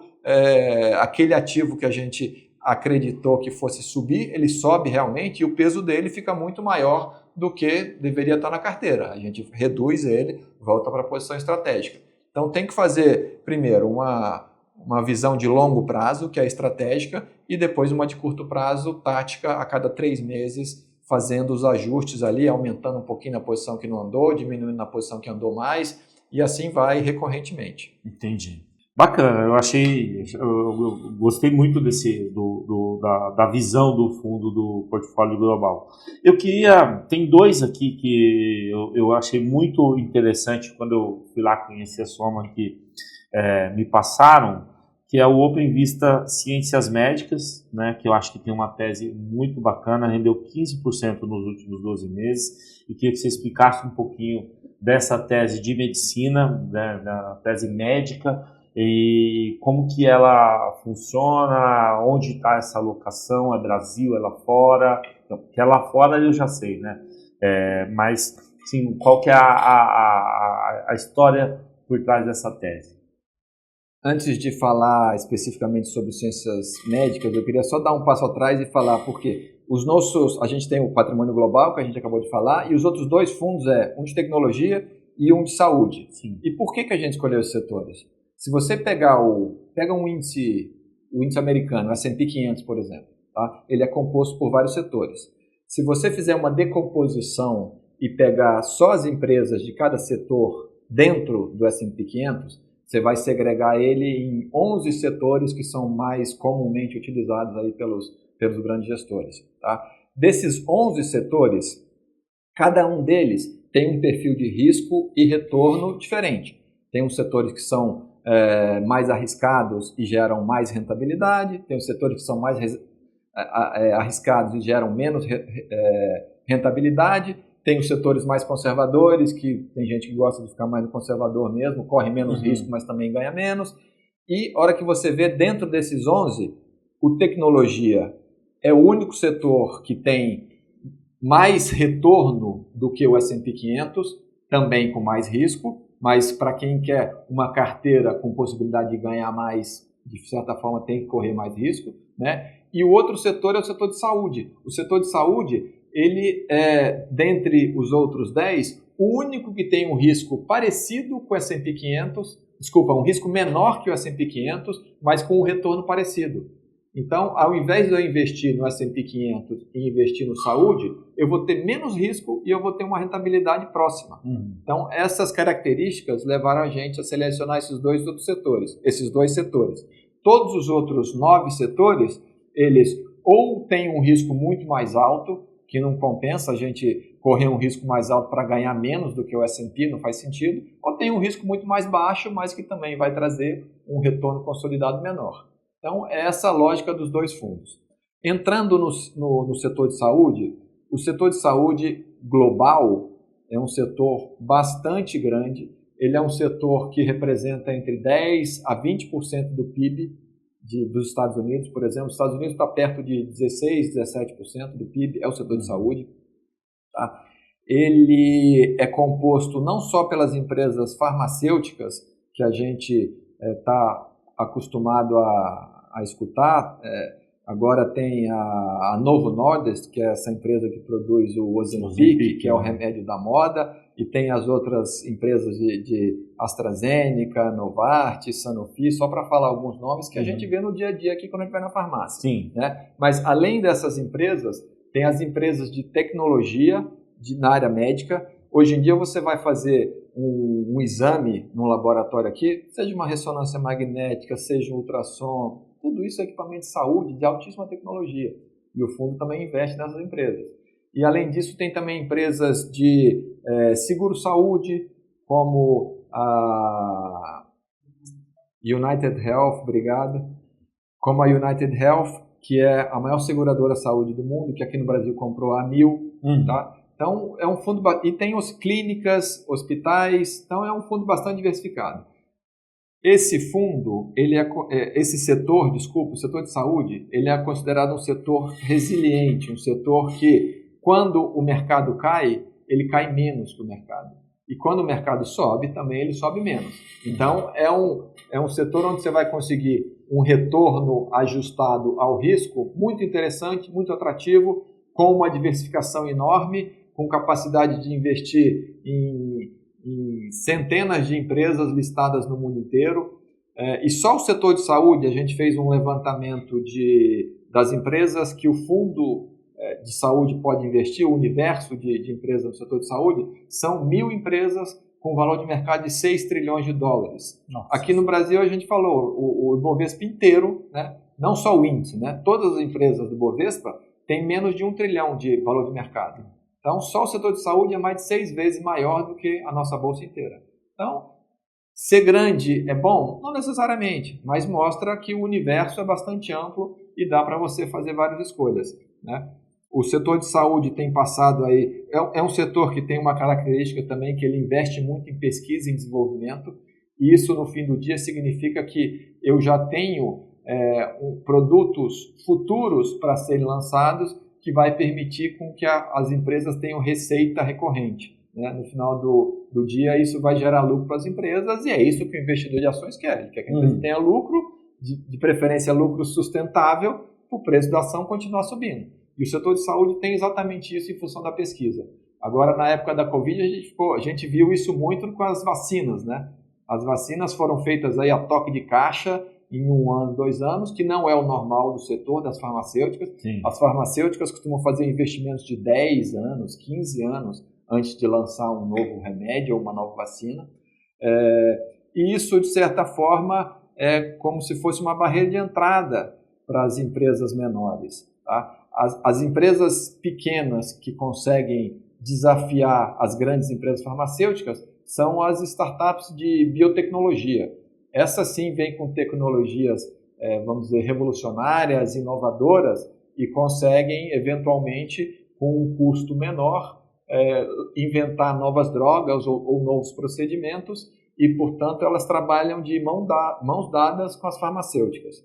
aquele ativo que a gente acreditou que fosse subir, ele sobe realmente e o peso dele fica muito maior do que deveria estar na carteira. A gente reduz ele, volta para a posição estratégica. Então tem que fazer primeiro uma visão de longo prazo, que é estratégica, e depois uma de curto prazo, tática, a cada 3 meses, fazendo os ajustes ali, aumentando um pouquinho na posição que não andou, diminuindo na posição que andou mais, e assim vai recorrentemente. Entendi. Bacana, eu gostei muito da visão do fundo do portfólio global. Tem dois aqui que eu achei muito interessante quando eu fui lá conhecer a Soma, que me passaram, que é o Open Vista Ciências Médicas, né, que eu acho que tem uma tese muito bacana, rendeu 15% nos últimos 12 meses, e queria que você explicasse um pouquinho dessa tese de medicina, né, da tese médica, e como que ela funciona, onde está essa alocação, é Brasil, é lá fora? Então, porque é lá fora eu já sei, né? Mas, sim, qual que é a história por trás dessa tese? Antes de falar especificamente sobre ciências médicas, eu queria só dar um passo atrás e falar porque a gente tem o patrimônio global, que a gente acabou de falar, e os outros dois fundos um de tecnologia e um de saúde. Sim. E por que a gente escolheu esses setores? Se você pega um índice, o índice americano, o S&P 500, por exemplo, tá? Ele é composto por vários setores. Se você fizer uma decomposição e pegar só as empresas de cada setor dentro do S&P 500, você vai segregar ele em 11 setores que são mais comumente utilizados aí pelos grandes gestores. Tá? Desses 11 setores, cada um deles tem um perfil de risco e retorno diferente. Tem uns setores que são mais arriscados e geram mais rentabilidade, tem os setores que são mais arriscados e geram menos rentabilidade, tem os setores mais conservadores, que tem gente que gosta de ficar mais no conservador mesmo, corre menos risco, mas também ganha menos. E a hora que você vê dentro desses 11, o tecnologia é o único setor que tem mais retorno do que o S&P 500, também com mais risco, mas para quem quer uma carteira com possibilidade de ganhar mais, de certa forma tem que correr mais risco, né? E o outro setor é o setor de saúde. O setor de saúde, ele é, dentre os outros 10, o único que tem um risco parecido com o S&P 500, um risco menor que o S&P 500, mas com um retorno parecido. Então, ao invés de eu investir no S&P 500 e investir no saúde, eu vou ter menos risco e eu vou ter uma rentabilidade próxima. Então, essas características levaram a gente a selecionar esses dois setores. Todos os outros 9 setores, eles ou têm um risco muito mais alto, que não compensa a gente correr um risco mais alto para ganhar menos do que o S&P, não faz sentido, ou tem um risco muito mais baixo, mas que também vai trazer um retorno consolidado menor. Então, é essa a lógica dos dois fundos. Entrando no setor de saúde, o setor de saúde global é um setor bastante grande. Ele é um setor que representa entre 10% a 20% do PIB dos Estados Unidos, por exemplo. Os Estados Unidos está perto de 16%, 17% do PIB, é o setor de saúde. Tá? Ele é composto não só pelas empresas farmacêuticas, que a gente está acostumado a escutar. Agora tem a Novo Nordisk, que é essa empresa que produz o Ozempic, que é o remédio da moda, e tem as outras empresas de AstraZeneca, Novartis, Sanofi, só para falar alguns nomes que a gente vê no dia a dia aqui quando a gente vai na farmácia. Sim. Né? Mas além dessas empresas, tem as empresas de tecnologia na área médica. Hoje em dia você vai fazer um exame no laboratório aqui, seja uma ressonância magnética, seja um ultrassom, tudo isso é equipamento de saúde de altíssima tecnologia. E o fundo também investe nessas empresas. E além disso tem também empresas de seguro-saúde, como a United Health, obrigado, como a United Health, que é a maior seguradora saúde do mundo, que aqui no Brasil comprou a Amil, tá? Então, é um fundo... E tem clínicas, hospitais, então é um fundo bastante diversificado. Esse fundo, esse setor, o setor de saúde, ele é considerado um setor resiliente, um setor que, quando o mercado cai, ele cai menos que o mercado. E quando o mercado sobe, também ele sobe menos. Então, é um setor onde você vai conseguir um retorno ajustado ao risco muito interessante, muito atrativo, com uma diversificação enorme, com capacidade de investir em centenas de empresas listadas no mundo inteiro. E só o setor de saúde, a gente fez um levantamento das empresas que o fundo de saúde pode investir, o universo de empresas no setor de saúde, são 1.000 empresas com um valor de mercado de 6 trilhões de dólares. Nossa. Aqui no Brasil, a gente falou, o Ibovespa inteiro, né? Não só o índice, né? Todas as empresas do Ibovespa têm menos de 1 trilhão de valor de mercado. Então, só o setor de saúde é mais de 6 vezes maior do que a nossa bolsa inteira. Então, ser grande é bom? Não necessariamente, mas mostra que o universo é bastante amplo e dá para você fazer várias escolhas, né? O setor de saúde tem passado aí, é um setor que tem uma característica também que ele investe muito em pesquisa e desenvolvimento, e isso no fim do dia significa que eu já tenho produtos futuros para serem lançados que vai permitir com que as empresas tenham receita recorrente, né? No final do dia isso vai gerar lucro para as empresas e é isso que o investidor de ações quer. Ele quer que a empresa tenha lucro, de preferência lucro sustentável, para o preço da ação continuar subindo. E o setor de saúde tem exatamente isso em função da pesquisa. Agora, na época da Covid, a gente viu isso muito com as vacinas, né? As vacinas foram feitas aí a toque de caixa em 1 ano, 2 anos, que não é o normal do setor das farmacêuticas. Sim. As farmacêuticas costumam fazer investimentos de 10 anos, 15 anos antes de lançar um novo remédio ou uma nova vacina. E isso, de certa forma, é como se fosse uma barreira de entrada para as empresas menores, tá? As empresas pequenas que conseguem desafiar as grandes empresas farmacêuticas são as startups de biotecnologia. Essas sim vêm com tecnologias, vamos dizer, revolucionárias, inovadoras e conseguem, eventualmente, com um custo menor, inventar novas drogas ou novos procedimentos e, portanto, elas trabalham de mãos dadas com as farmacêuticas.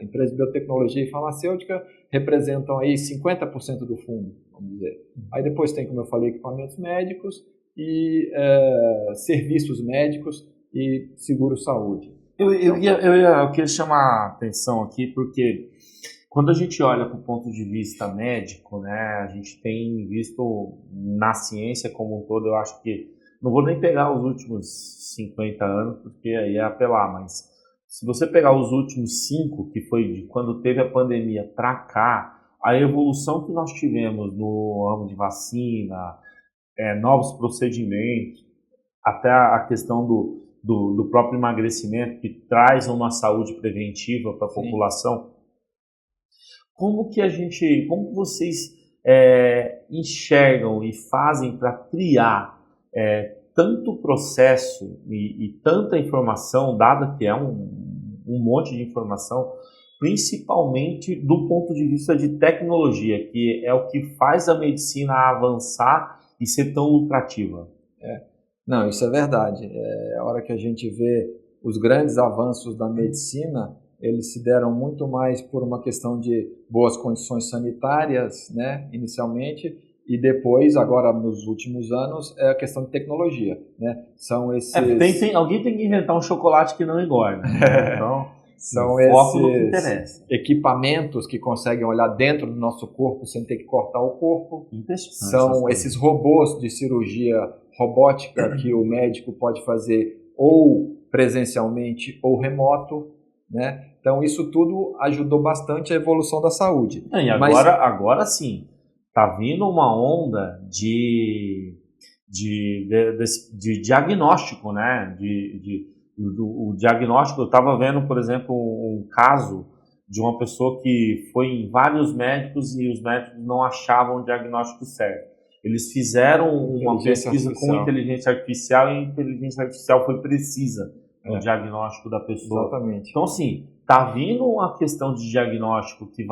Empresas de biotecnologia e farmacêutica representam aí 50% do fundo, vamos dizer. Aí depois tem, como eu falei, equipamentos médicos e serviços médicos e seguro-saúde. Eu queria chamar a atenção aqui porque quando a gente olha para o ponto de vista médico, né, a gente tem visto na ciência como um todo, eu acho que, não vou nem pegar os últimos 50 anos, porque aí é apelar, mas se você pegar os últimos 5, que foi de quando teve a pandemia para cá, a evolução que nós tivemos no ramo de vacina, novos procedimentos, até a questão do próprio emagrecimento, que traz uma saúde preventiva para a população. Como vocês enxergam e fazem para criar tanto processo e tanta informação, dada que é um monte de informação, principalmente do ponto de vista de tecnologia, que é o que faz a medicina avançar e ser tão lucrativa? Não, isso é verdade. A hora que a gente vê os grandes avanços da medicina, eles se deram muito mais por uma questão de boas condições sanitárias, né, inicialmente, e depois, agora nos últimos anos, é a questão de tecnologia, né? São esses... alguém tem que inventar um chocolate que não engorda, né? Então, são esses equipamentos que conseguem olhar dentro do nosso corpo sem ter que cortar o corpo. São esses robôs de cirurgia robótica que o médico pode fazer ou presencialmente ou remoto, né? Então, isso tudo ajudou bastante a evolução da saúde. E agora sim, está vindo uma onda de diagnóstico, né? O diagnóstico, eu estava vendo, por exemplo, um caso de uma pessoa que foi em vários médicos e os médicos não achavam o diagnóstico certo. Eles fizeram uma pesquisa com inteligência artificial e a inteligência artificial foi precisa no diagnóstico da pessoa. Exatamente. Então, assim, está vindo uma questão de diagnóstico que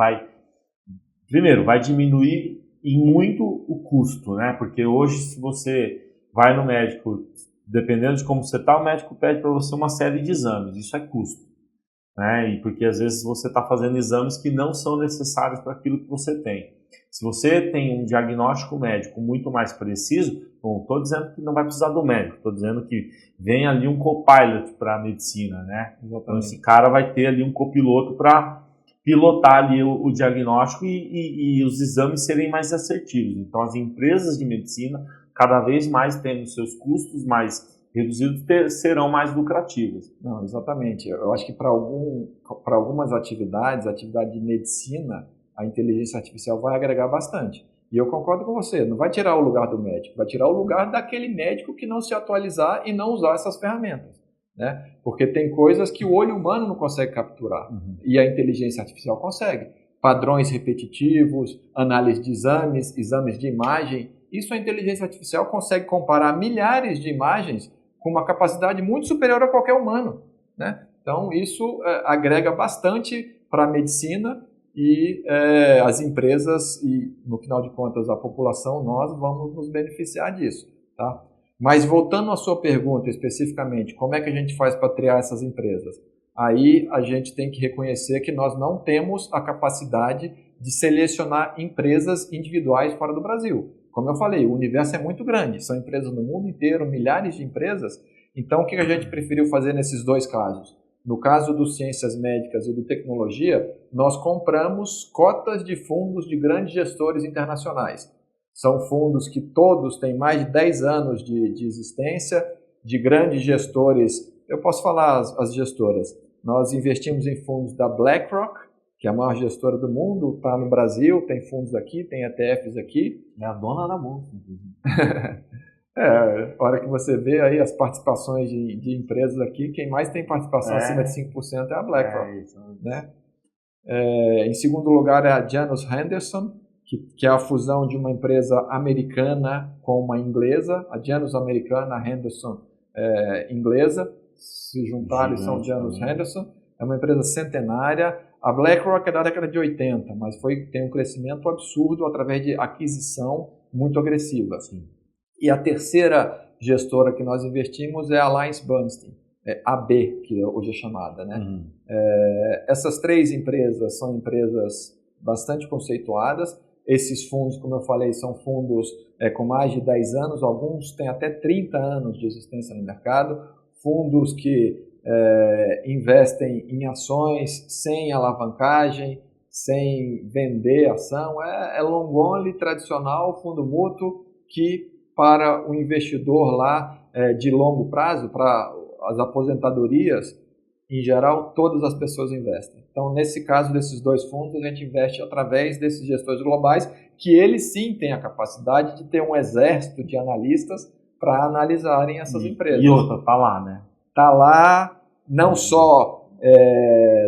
primeiro, vai diminuir e muito o custo, né? Porque hoje, se você vai no médico, dependendo de como você está, o médico pede para você uma série de exames. Isso é custo, né? E porque às vezes você está fazendo exames que não são necessários para aquilo que você tem. Se você tem um diagnóstico médico muito mais preciso, não estou dizendo que não vai precisar do médico, estou dizendo que vem ali um copilot para a medicina, né? Então esse cara vai ter ali um copiloto para pilotar ali o diagnóstico e os exames serem mais assertivos. Então as empresas de medicina, cada vez mais tendo seus custos mais reduzidos, serão mais lucrativas. Não, exatamente. Eu acho que para algumas atividade de medicina, a inteligência artificial vai agregar bastante. E eu concordo com você, não vai tirar o lugar do médico, vai tirar o lugar daquele médico que não se atualizar e não usar essas ferramentas, né? Porque tem coisas que o olho humano não consegue capturar, e a inteligência artificial consegue. Padrões repetitivos, análise de exames, exames de imagem, isso a inteligência artificial consegue comparar milhares de imagens com uma capacidade muito superior a qualquer humano, né? Então isso agrega bastante para a medicina e as empresas e, no final de contas, a população, nós vamos nos beneficiar disso, tá? Mas voltando à sua pergunta especificamente, como é que a gente faz para triar essas empresas? Aí a gente tem que reconhecer que nós não temos a capacidade de selecionar empresas individuais fora do Brasil. Como eu falei, o universo é muito grande, são empresas no mundo inteiro, milhares de empresas. Então, o que a gente preferiu fazer nesses dois casos? No caso do Ciências Médicas e do Tecnologia, nós compramos cotas de fundos de grandes gestores internacionais. São fundos que todos têm mais de 10 anos de existência, de grandes gestores. Eu posso falar as gestoras. Nós investimos em fundos da BlackRock, que é a maior gestora do mundo, está no Brasil, tem fundos aqui, tem ETFs aqui. É a dona da bolsa. A hora que você vê aí as participações de empresas aqui, quem mais tem participação acima de 5% é a BlackRock. Né? Em segundo lugar é a Janus Henderson, que é a fusão de uma empresa americana com uma inglesa. A Janus americana, a Henderson inglesa, se juntaram e são Janus Henderson. É uma empresa centenária. A BlackRock é da década de 80, mas tem um crescimento absurdo através de aquisição muito agressiva. Sim. E a terceira gestora que nós investimos é a AllianceBernstein, AB, que hoje é chamada, né? Essas três empresas são empresas bastante conceituadas. Esses fundos, como eu falei, são fundos com mais de 10 anos, alguns têm até 30 anos de existência no mercado, fundos que investem em ações sem alavancagem, sem vender ação, é long only, tradicional, fundo mútuo, que para o investidor lá de longo prazo, para as aposentadorias, em geral, todas as pessoas investem. Então, nesse caso desses dois fundos, a gente investe através desses gestores globais, que eles sim têm a capacidade de ter um exército de analistas para analisarem essas empresas. E outra, está lá, né? Está lá, não só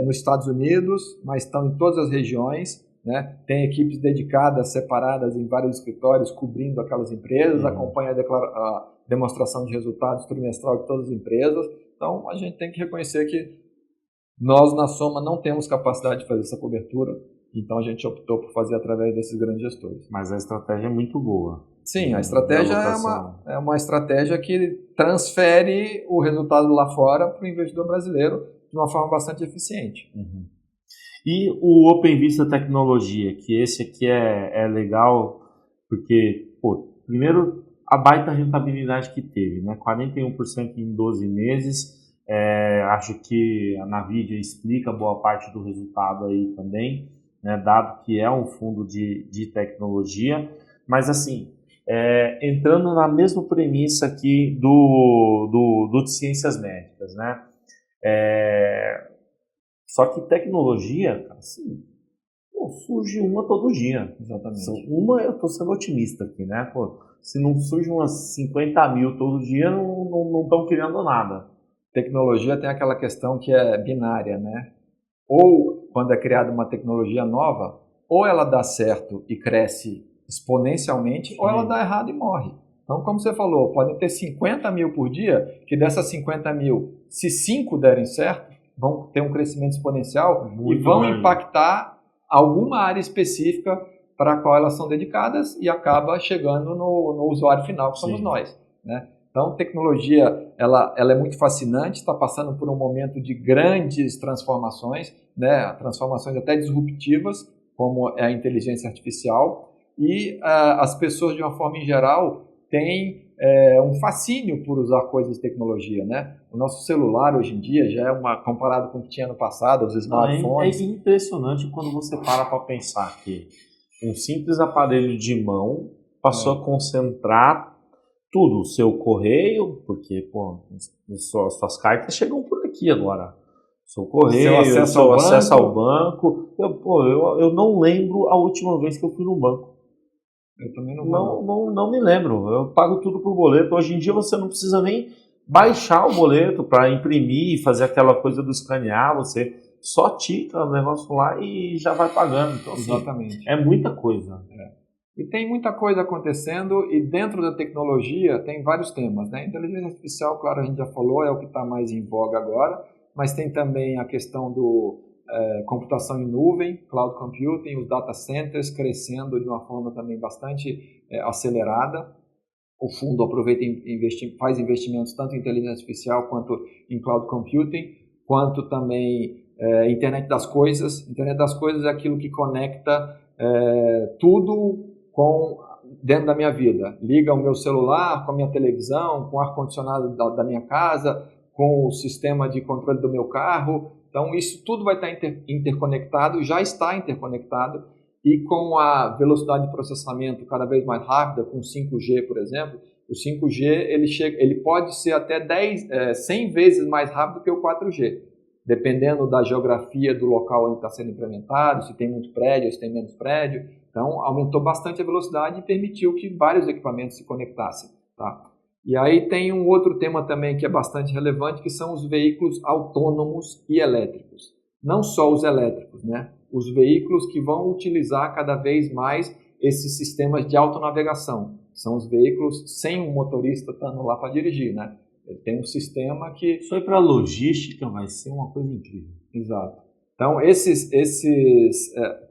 nos Estados Unidos, mas estão em todas as regiões. Né? Tem equipes dedicadas, separadas em vários escritórios, cobrindo aquelas empresas, acompanha a demonstração de resultados trimestral de todas as empresas. Então, a gente tem que reconhecer que nós, na Soma, não temos capacidade de fazer essa cobertura, então a gente optou por fazer através desses grandes gestores. Mas a estratégia é muito boa. Sim, a estratégia é uma estratégia que transfere o resultado lá fora para o investidor brasileiro de uma forma bastante eficiente. E o OpenVista Tecnologia, que esse aqui é legal, porque, primeiro, a baita rentabilidade que teve, né? 41% em 12 meses, acho que a Nvidia explica boa parte do resultado aí também, né? Dado que é um fundo de tecnologia, mas assim, entrando na mesma premissa aqui do de ciências médicas, né? Só que tecnologia, assim, surge uma todo dia. Exatamente. Eu estou sendo otimista aqui, né? Se não surge umas 50 mil todo dia, não estão criando nada. Tecnologia tem aquela questão que é binária, né? Ou quando é criada uma tecnologia nova, ou ela dá certo e cresce exponencialmente, ou ela dá errado e morre. Então, como você falou, podem ter 50 mil por dia, que dessas 50 mil, se 5 derem certo, vão ter um crescimento exponencial e vão impactar alguma área específica para a qual elas são dedicadas e acaba chegando no usuário final, que somos nós, né? Então, tecnologia, ela é muito fascinante, está passando por um momento de grandes transformações, né? Transformações até disruptivas, como é a inteligência artificial, e as pessoas, de uma forma em geral, têm um fascínio por usar coisas de tecnologia, né? O nosso celular hoje em dia já comparado com o que tinha no passado, os smartphones. É impressionante quando você para pensar que um simples aparelho de mão passou a concentrar tudo, o seu correio, porque suas cartas chegam por aqui agora. Seu correio, seu acesso ao banco. Eu não lembro a última vez que eu fui no banco. Eu também não Não me lembro. Eu pago tudo por boleto. Hoje em dia você não precisa nem baixar o boleto para imprimir, fazer aquela coisa do escanear. Você só tica o negócio lá e já vai pagando. Então, assim, Exatamente. é muita coisa. E tem muita coisa acontecendo, e dentro da tecnologia tem vários temas, né? Inteligência artificial, claro, a gente já falou, é o que está mais em voga agora, mas tem também a questão do computação em nuvem, cloud computing, os data centers crescendo de uma forma também bastante acelerada. O fundo aproveita e faz investimentos tanto em inteligência artificial quanto em cloud computing, quanto também internet das coisas. Internet das coisas é aquilo que conecta tudo dentro da minha vida. Liga o meu celular com a minha televisão, com o ar-condicionado da minha casa, com o sistema de controle do meu carro. Então, isso tudo vai estar interconectado, já está interconectado, e com a velocidade de processamento cada vez mais rápida, com 5G, por exemplo, o 5G ele pode ser até 100 vezes mais rápido que o 4G, dependendo da geografia do local onde está sendo implementado, se tem muito prédio, se tem menos prédio. Então, aumentou bastante a velocidade e permitiu que vários equipamentos se conectassem. Tá? E aí tem um outro tema também que é bastante relevante, que são os veículos autônomos e elétricos. Não só os elétricos, né? Os veículos que vão utilizar cada vez mais esses sistemas de autonavegação. São os veículos sem um motorista estando lá para dirigir, né? Ele tem um sistema que... Isso aí para logística vai ser uma coisa incrível. Exato. Então, esses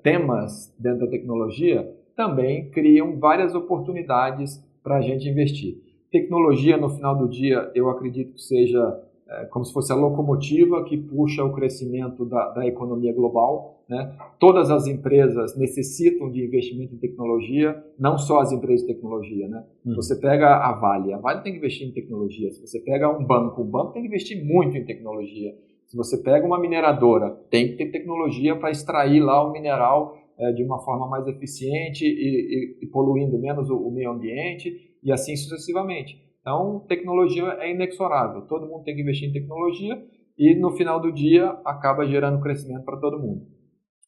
temas dentro da tecnologia também criam várias oportunidades para a gente investir. Tecnologia, no final do dia, eu acredito que seja como se fosse a locomotiva que puxa o crescimento da economia global, né? Todas as empresas necessitam de investimento em tecnologia, não só as empresas de tecnologia, né? Você pega a Vale tem que investir em tecnologia. Se você pega o banco tem que investir muito em tecnologia. Se você pega uma mineradora, tem que ter tecnologia para extrair lá o mineral de uma forma mais eficiente e poluindo menos o meio ambiente, e assim sucessivamente. Então, tecnologia é inexorável. Todo mundo tem que investir em tecnologia e, no final do dia, acaba gerando crescimento para todo mundo.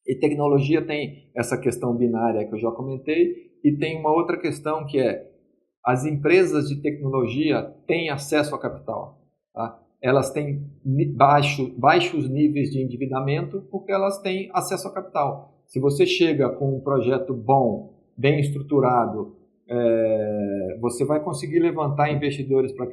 E tecnologia tem essa questão binária que eu já comentei, e tem uma outra questão que é: as empresas de tecnologia têm acesso a capital. Tá? Elas têm baixos níveis de endividamento porque elas têm acesso a capital. Se você chega com um projeto bom, bem estruturado, você vai conseguir levantar investidores para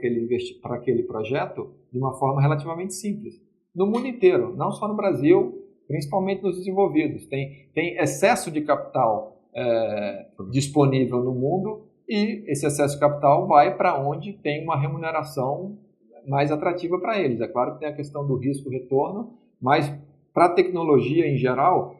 aquele projeto de uma forma relativamente simples. No mundo inteiro, não só no Brasil, principalmente nos desenvolvidos. Tem excesso de capital disponível no mundo, e esse excesso de capital vai para onde tem uma remuneração mais atrativa para eles. É claro que tem a questão do risco-retorno, mas para a tecnologia em geral,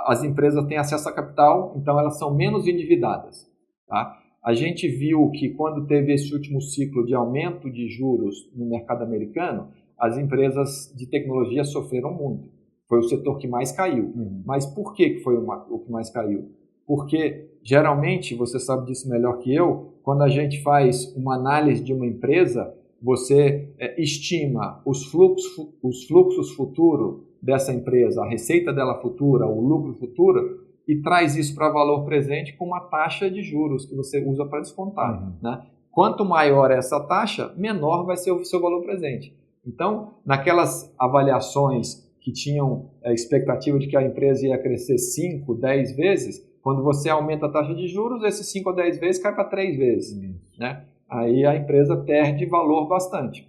as empresas têm acesso a capital, então elas são menos endividadas. Tá? A gente viu que quando teve esse último ciclo de aumento de juros no mercado americano, as empresas de tecnologia sofreram muito. Foi o setor que mais caiu. Mas por que foi o que mais caiu? Porque, geralmente, você sabe disso melhor que eu, quando a gente faz uma análise de uma empresa, você estima os fluxos futuros dessa empresa, a receita dela futura, o lucro futuro, e traz isso para valor presente com uma taxa de juros que você usa para descontar. Né? Quanto maior é essa taxa, menor vai ser o seu valor presente. Então, naquelas avaliações que tinham a expectativa de que a empresa ia crescer 5, 10 vezes, quando você aumenta a taxa de juros, esses 5 ou 10 vezes cai para 3 vezes. Né? Aí a empresa perde valor bastante.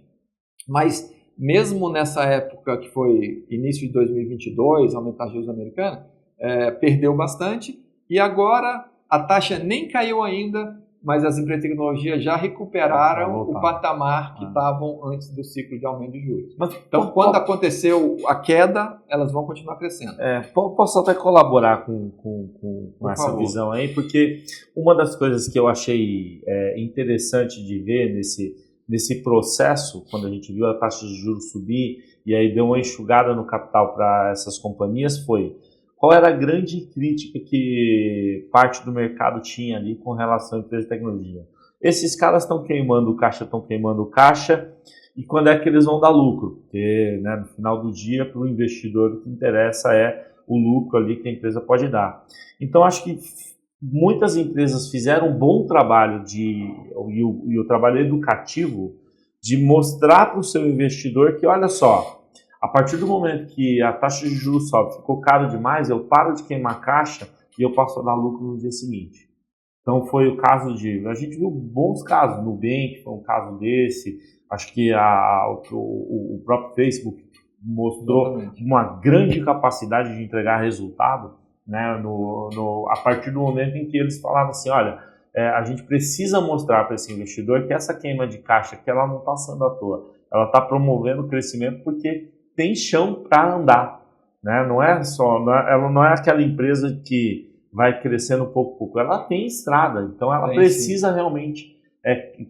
Mas mesmo nessa época que foi início de 2022, aumentar a juros americanos, perdeu bastante, e agora a taxa nem caiu ainda, mas as empresas de tecnologia já recuperaram o patamar que estavam antes do ciclo de aumento de juros. Então, quando aconteceu a queda, elas vão continuar crescendo. Posso até colaborar com essa visão aí, porque uma das coisas que eu achei interessante de ver nesse processo, quando a gente viu a taxa de juros subir e aí deu uma enxugada no capital para essas companhias, foi: qual era a grande crítica que parte do mercado tinha ali com relação à empresa de tecnologia? Esses caras estão queimando o caixa, e quando é que eles vão dar lucro? Porque, né, no final do dia, para o investidor, o que interessa é o lucro ali que a empresa pode dar. Então, acho que muitas empresas fizeram um bom trabalho e o trabalho educativo de mostrar para o seu investidor que, olha só, a partir do momento que a taxa de juros sobe, ficou caro demais, eu paro de queimar caixa e eu passo a dar lucro no dia seguinte. Então foi o caso a gente viu bons casos, Nubank foi um caso desse, acho que o próprio Facebook mostrou uma grande capacidade de entregar resultado, né, a partir do momento em que eles falaram assim, olha, a gente precisa mostrar para esse investidor que essa queima de caixa, que ela não está sendo à toa, ela está promovendo o crescimento porque tem chão para andar, né? Ela não é aquela empresa que vai crescendo pouco a pouco, ela tem estrada, então ela precisa realmente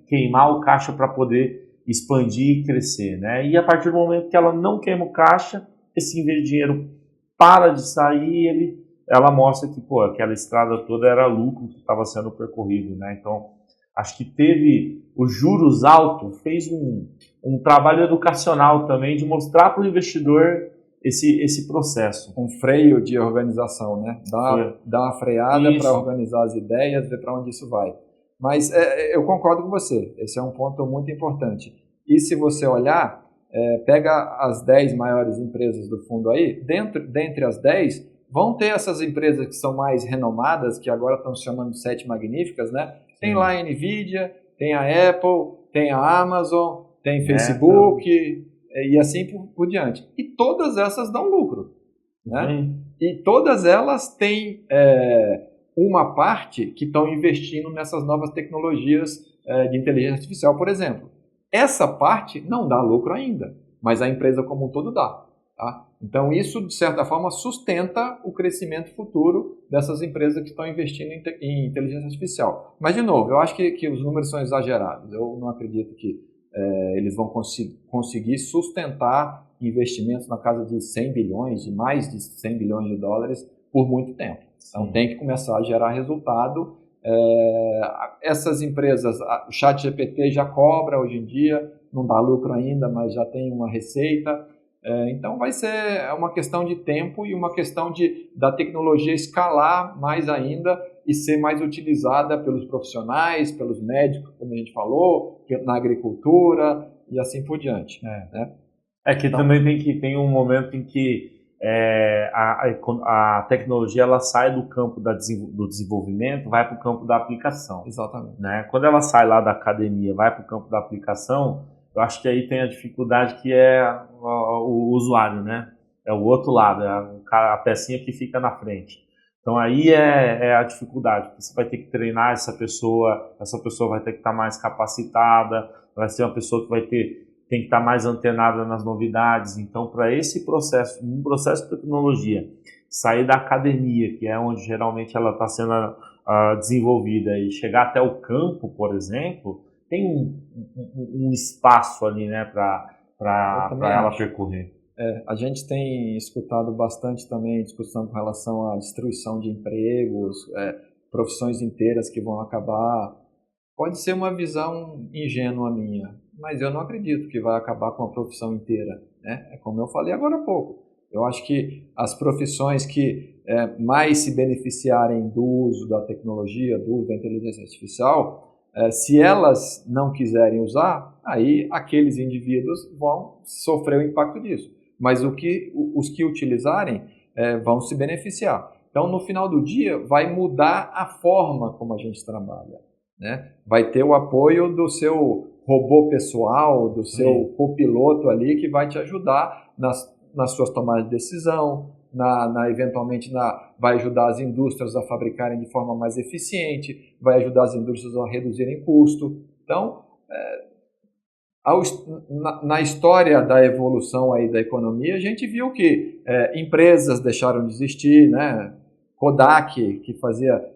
queimar o caixa para poder expandir e crescer, né? E a partir do momento que ela não queima o caixa, esse dinheiro para de sair, ela mostra que, pô, aquela estrada toda era lucro que estava sendo percorrido, né? Então, acho que teve os juros altos, fez um trabalho educacional também de mostrar para o investidor esse processo. Um freio de organização, né? Dar uma freada para organizar as ideias, ver para onde isso vai. Mas eu concordo com você, esse é um ponto muito importante. E se você olhar, pega as 10 maiores empresas do fundo aí, dentre as 10, vão ter essas empresas que são mais renomadas, que agora estão se chamando de 7 magníficas, né? Tem lá a Nvidia, tem a Apple, tem a Amazon, tem Facebook e assim por diante. E todas essas dão lucro, né? E todas elas têm uma parte que estão investindo nessas novas tecnologias de inteligência artificial, por exemplo. Essa parte não dá lucro ainda, mas a empresa como um todo dá. Tá? Então, isso, de certa forma, sustenta o crescimento futuro dessas empresas que estão investindo em inteligência artificial. Mas, de novo, eu acho que os números são exagerados. Eu não acredito que eles vão conseguir sustentar investimentos na casa de 100 bilhões, de mais de 100 bilhões de dólares por muito tempo. Então, tem que começar a gerar resultado. Essas empresas, o ChatGPT já cobra hoje em dia, não dá lucro ainda, mas já tem uma receita. Então vai ser uma questão de tempo e uma questão da tecnologia escalar mais ainda e ser mais utilizada pelos profissionais, pelos médicos, como a gente falou, na agricultura e assim por diante. Né? Que então, também tem um momento em que a tecnologia ela sai do campo do desenvolvimento, vai para o campo da aplicação. Exatamente. Né? Quando ela sai lá da academia, vai para o campo da aplicação, eu acho que aí tem a dificuldade que é o usuário, né? É o outro lado, a pecinha que fica na frente. Então aí é a dificuldade, porque você vai ter que treinar essa pessoa vai ter que estar mais capacitada, vai ser uma pessoa que tem que estar mais antenada nas novidades. Então, para esse processo, um processo de tecnologia, sair da academia, que é onde geralmente ela está sendo desenvolvida, e chegar até o campo, por exemplo, tem um espaço ali, né, para ela percorrer. A gente tem escutado bastante também discussão com relação à destruição de empregos, profissões inteiras que vão acabar. Pode ser uma visão ingênua minha, mas eu não acredito que vai acabar com a profissão inteira, né? É como eu falei agora há pouco. Eu acho que as profissões que mais se beneficiarem do uso da tecnologia, do uso da inteligência artificial, se elas não quiserem usar, aí aqueles indivíduos vão sofrer o impacto disso. Mas os que utilizarem vão se beneficiar. Então, no final do dia, vai mudar a forma como a gente trabalha, né? Vai ter o apoio do seu robô pessoal, do seu copiloto ali, que vai te ajudar nas suas tomadas de decisão, eventualmente vai ajudar as indústrias a fabricarem de forma mais eficiente, vai ajudar as indústrias a reduzirem custo. Então, na história da evolução aí da economia, a gente viu que empresas deixaram de existir, né? Kodak, que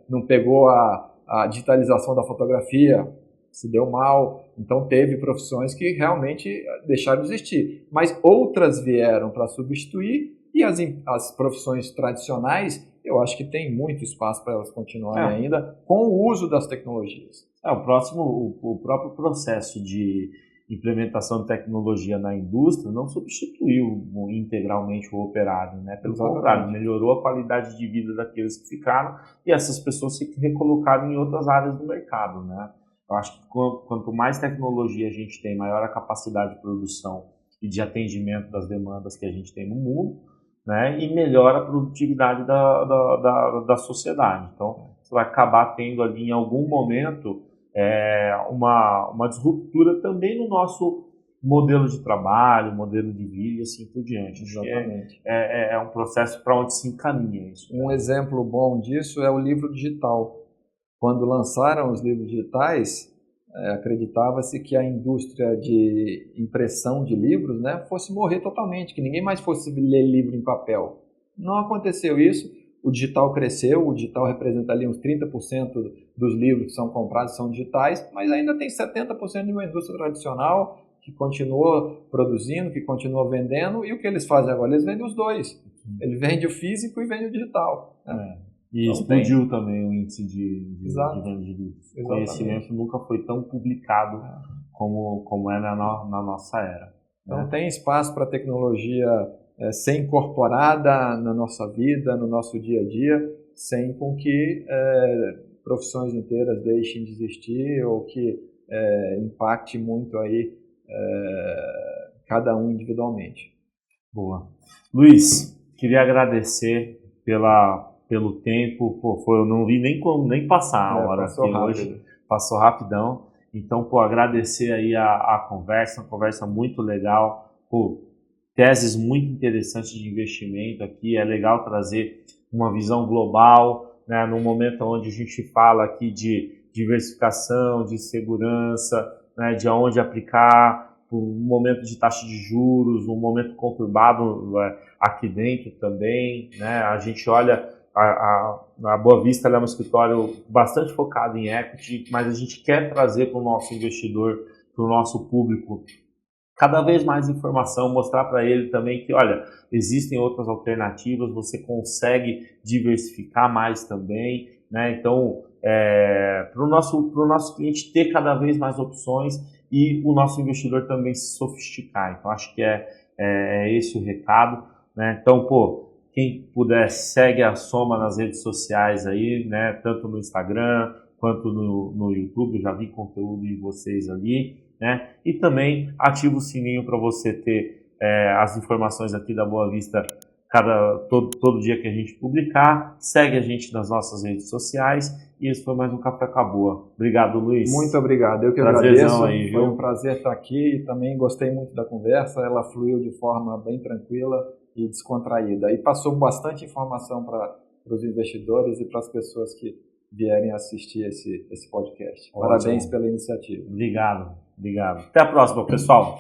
não pegou a digitalização da fotografia, se deu mal, então teve profissões que realmente deixaram de existir. Mas outras vieram para substituir, e as profissões tradicionais, eu acho que tem muito espaço para elas continuarem ainda com o uso das tecnologias. O próprio processo de implementação de tecnologia na indústria não substituiu integralmente o operário, né? Pelo contrário, melhorou a qualidade de vida daqueles que ficaram e essas pessoas se recolocaram em outras áreas do mercado, né? Eu acho que quanto mais tecnologia a gente tem, maior a capacidade de produção e de atendimento das demandas que a gente tem no mundo, né? E melhor a produtividade da sociedade. Então, você vai acabar tendo ali em algum momento uma disruptura também no nosso modelo de trabalho, modelo de vida e assim por diante. Exatamente. É um processo para onde se encaminha isso. Um exemplo bom disso é o livro digital. Quando lançaram os livros digitais, acreditava-se que a indústria de impressão de livros, né, fosse morrer totalmente, que ninguém mais fosse ler livro em papel. Não aconteceu isso. O digital cresceu, o digital representa ali uns 30% dos livros que são comprados são digitais, mas ainda tem 70% de uma indústria tradicional que continua produzindo, que continua vendendo, e o que eles fazem agora? Eles vendem os dois. Ele vende o físico e vende o digital. E então, explodiu também o índice de venda de livros. O conhecimento nunca foi tão publicado como é na nossa era. Então tem espaço para a tecnologia ser incorporada na nossa vida, no nosso dia a dia, sem com que profissões inteiras deixem de existir ou que impacte muito aí cada um individualmente. Boa. Luiz, queria agradecer pelo tempo. Eu não vi nem passar a hora aqui hoje. Passou rapidão. Então, agradecer aí a conversa, uma conversa muito legal. Teses muito interessantes de investimento aqui. É legal trazer uma visão global, né, num momento onde a gente fala aqui de diversificação, de segurança, né, de onde aplicar, um momento de taxa de juros, um momento conturbado aqui dentro também, né? A gente olha, a Boa Vista é um escritório bastante focado em equity, mas a gente quer trazer para o nosso investidor, para o nosso público, cada vez mais informação, mostrar para ele também que, olha, existem outras alternativas, você consegue diversificar mais também, né? Então, para o nosso cliente ter cada vez mais opções e o nosso investidor também se sofisticar. Então, acho que é esse o recado, né? Então, quem puder, segue a Soma nas redes sociais aí, né? Tanto no Instagram quanto no YouTube, eu já vi conteúdo de vocês ali, né? E também ativa o sininho para você ter as informações aqui da Boa Vista todo dia que a gente publicar. Segue a gente nas nossas redes sociais. E esse foi mais um Café com a Boa. Obrigado, Luiz. Muito obrigado. Eu que agradeço. Aí, foi um prazer estar aqui e também gostei muito da conversa. Ela fluiu de forma bem tranquila e descontraída. E passou bastante informação para os investidores e para as pessoas que vierem assistir esse podcast. Ótimo. Parabéns pela iniciativa. Obrigado. Até a próxima, pessoal.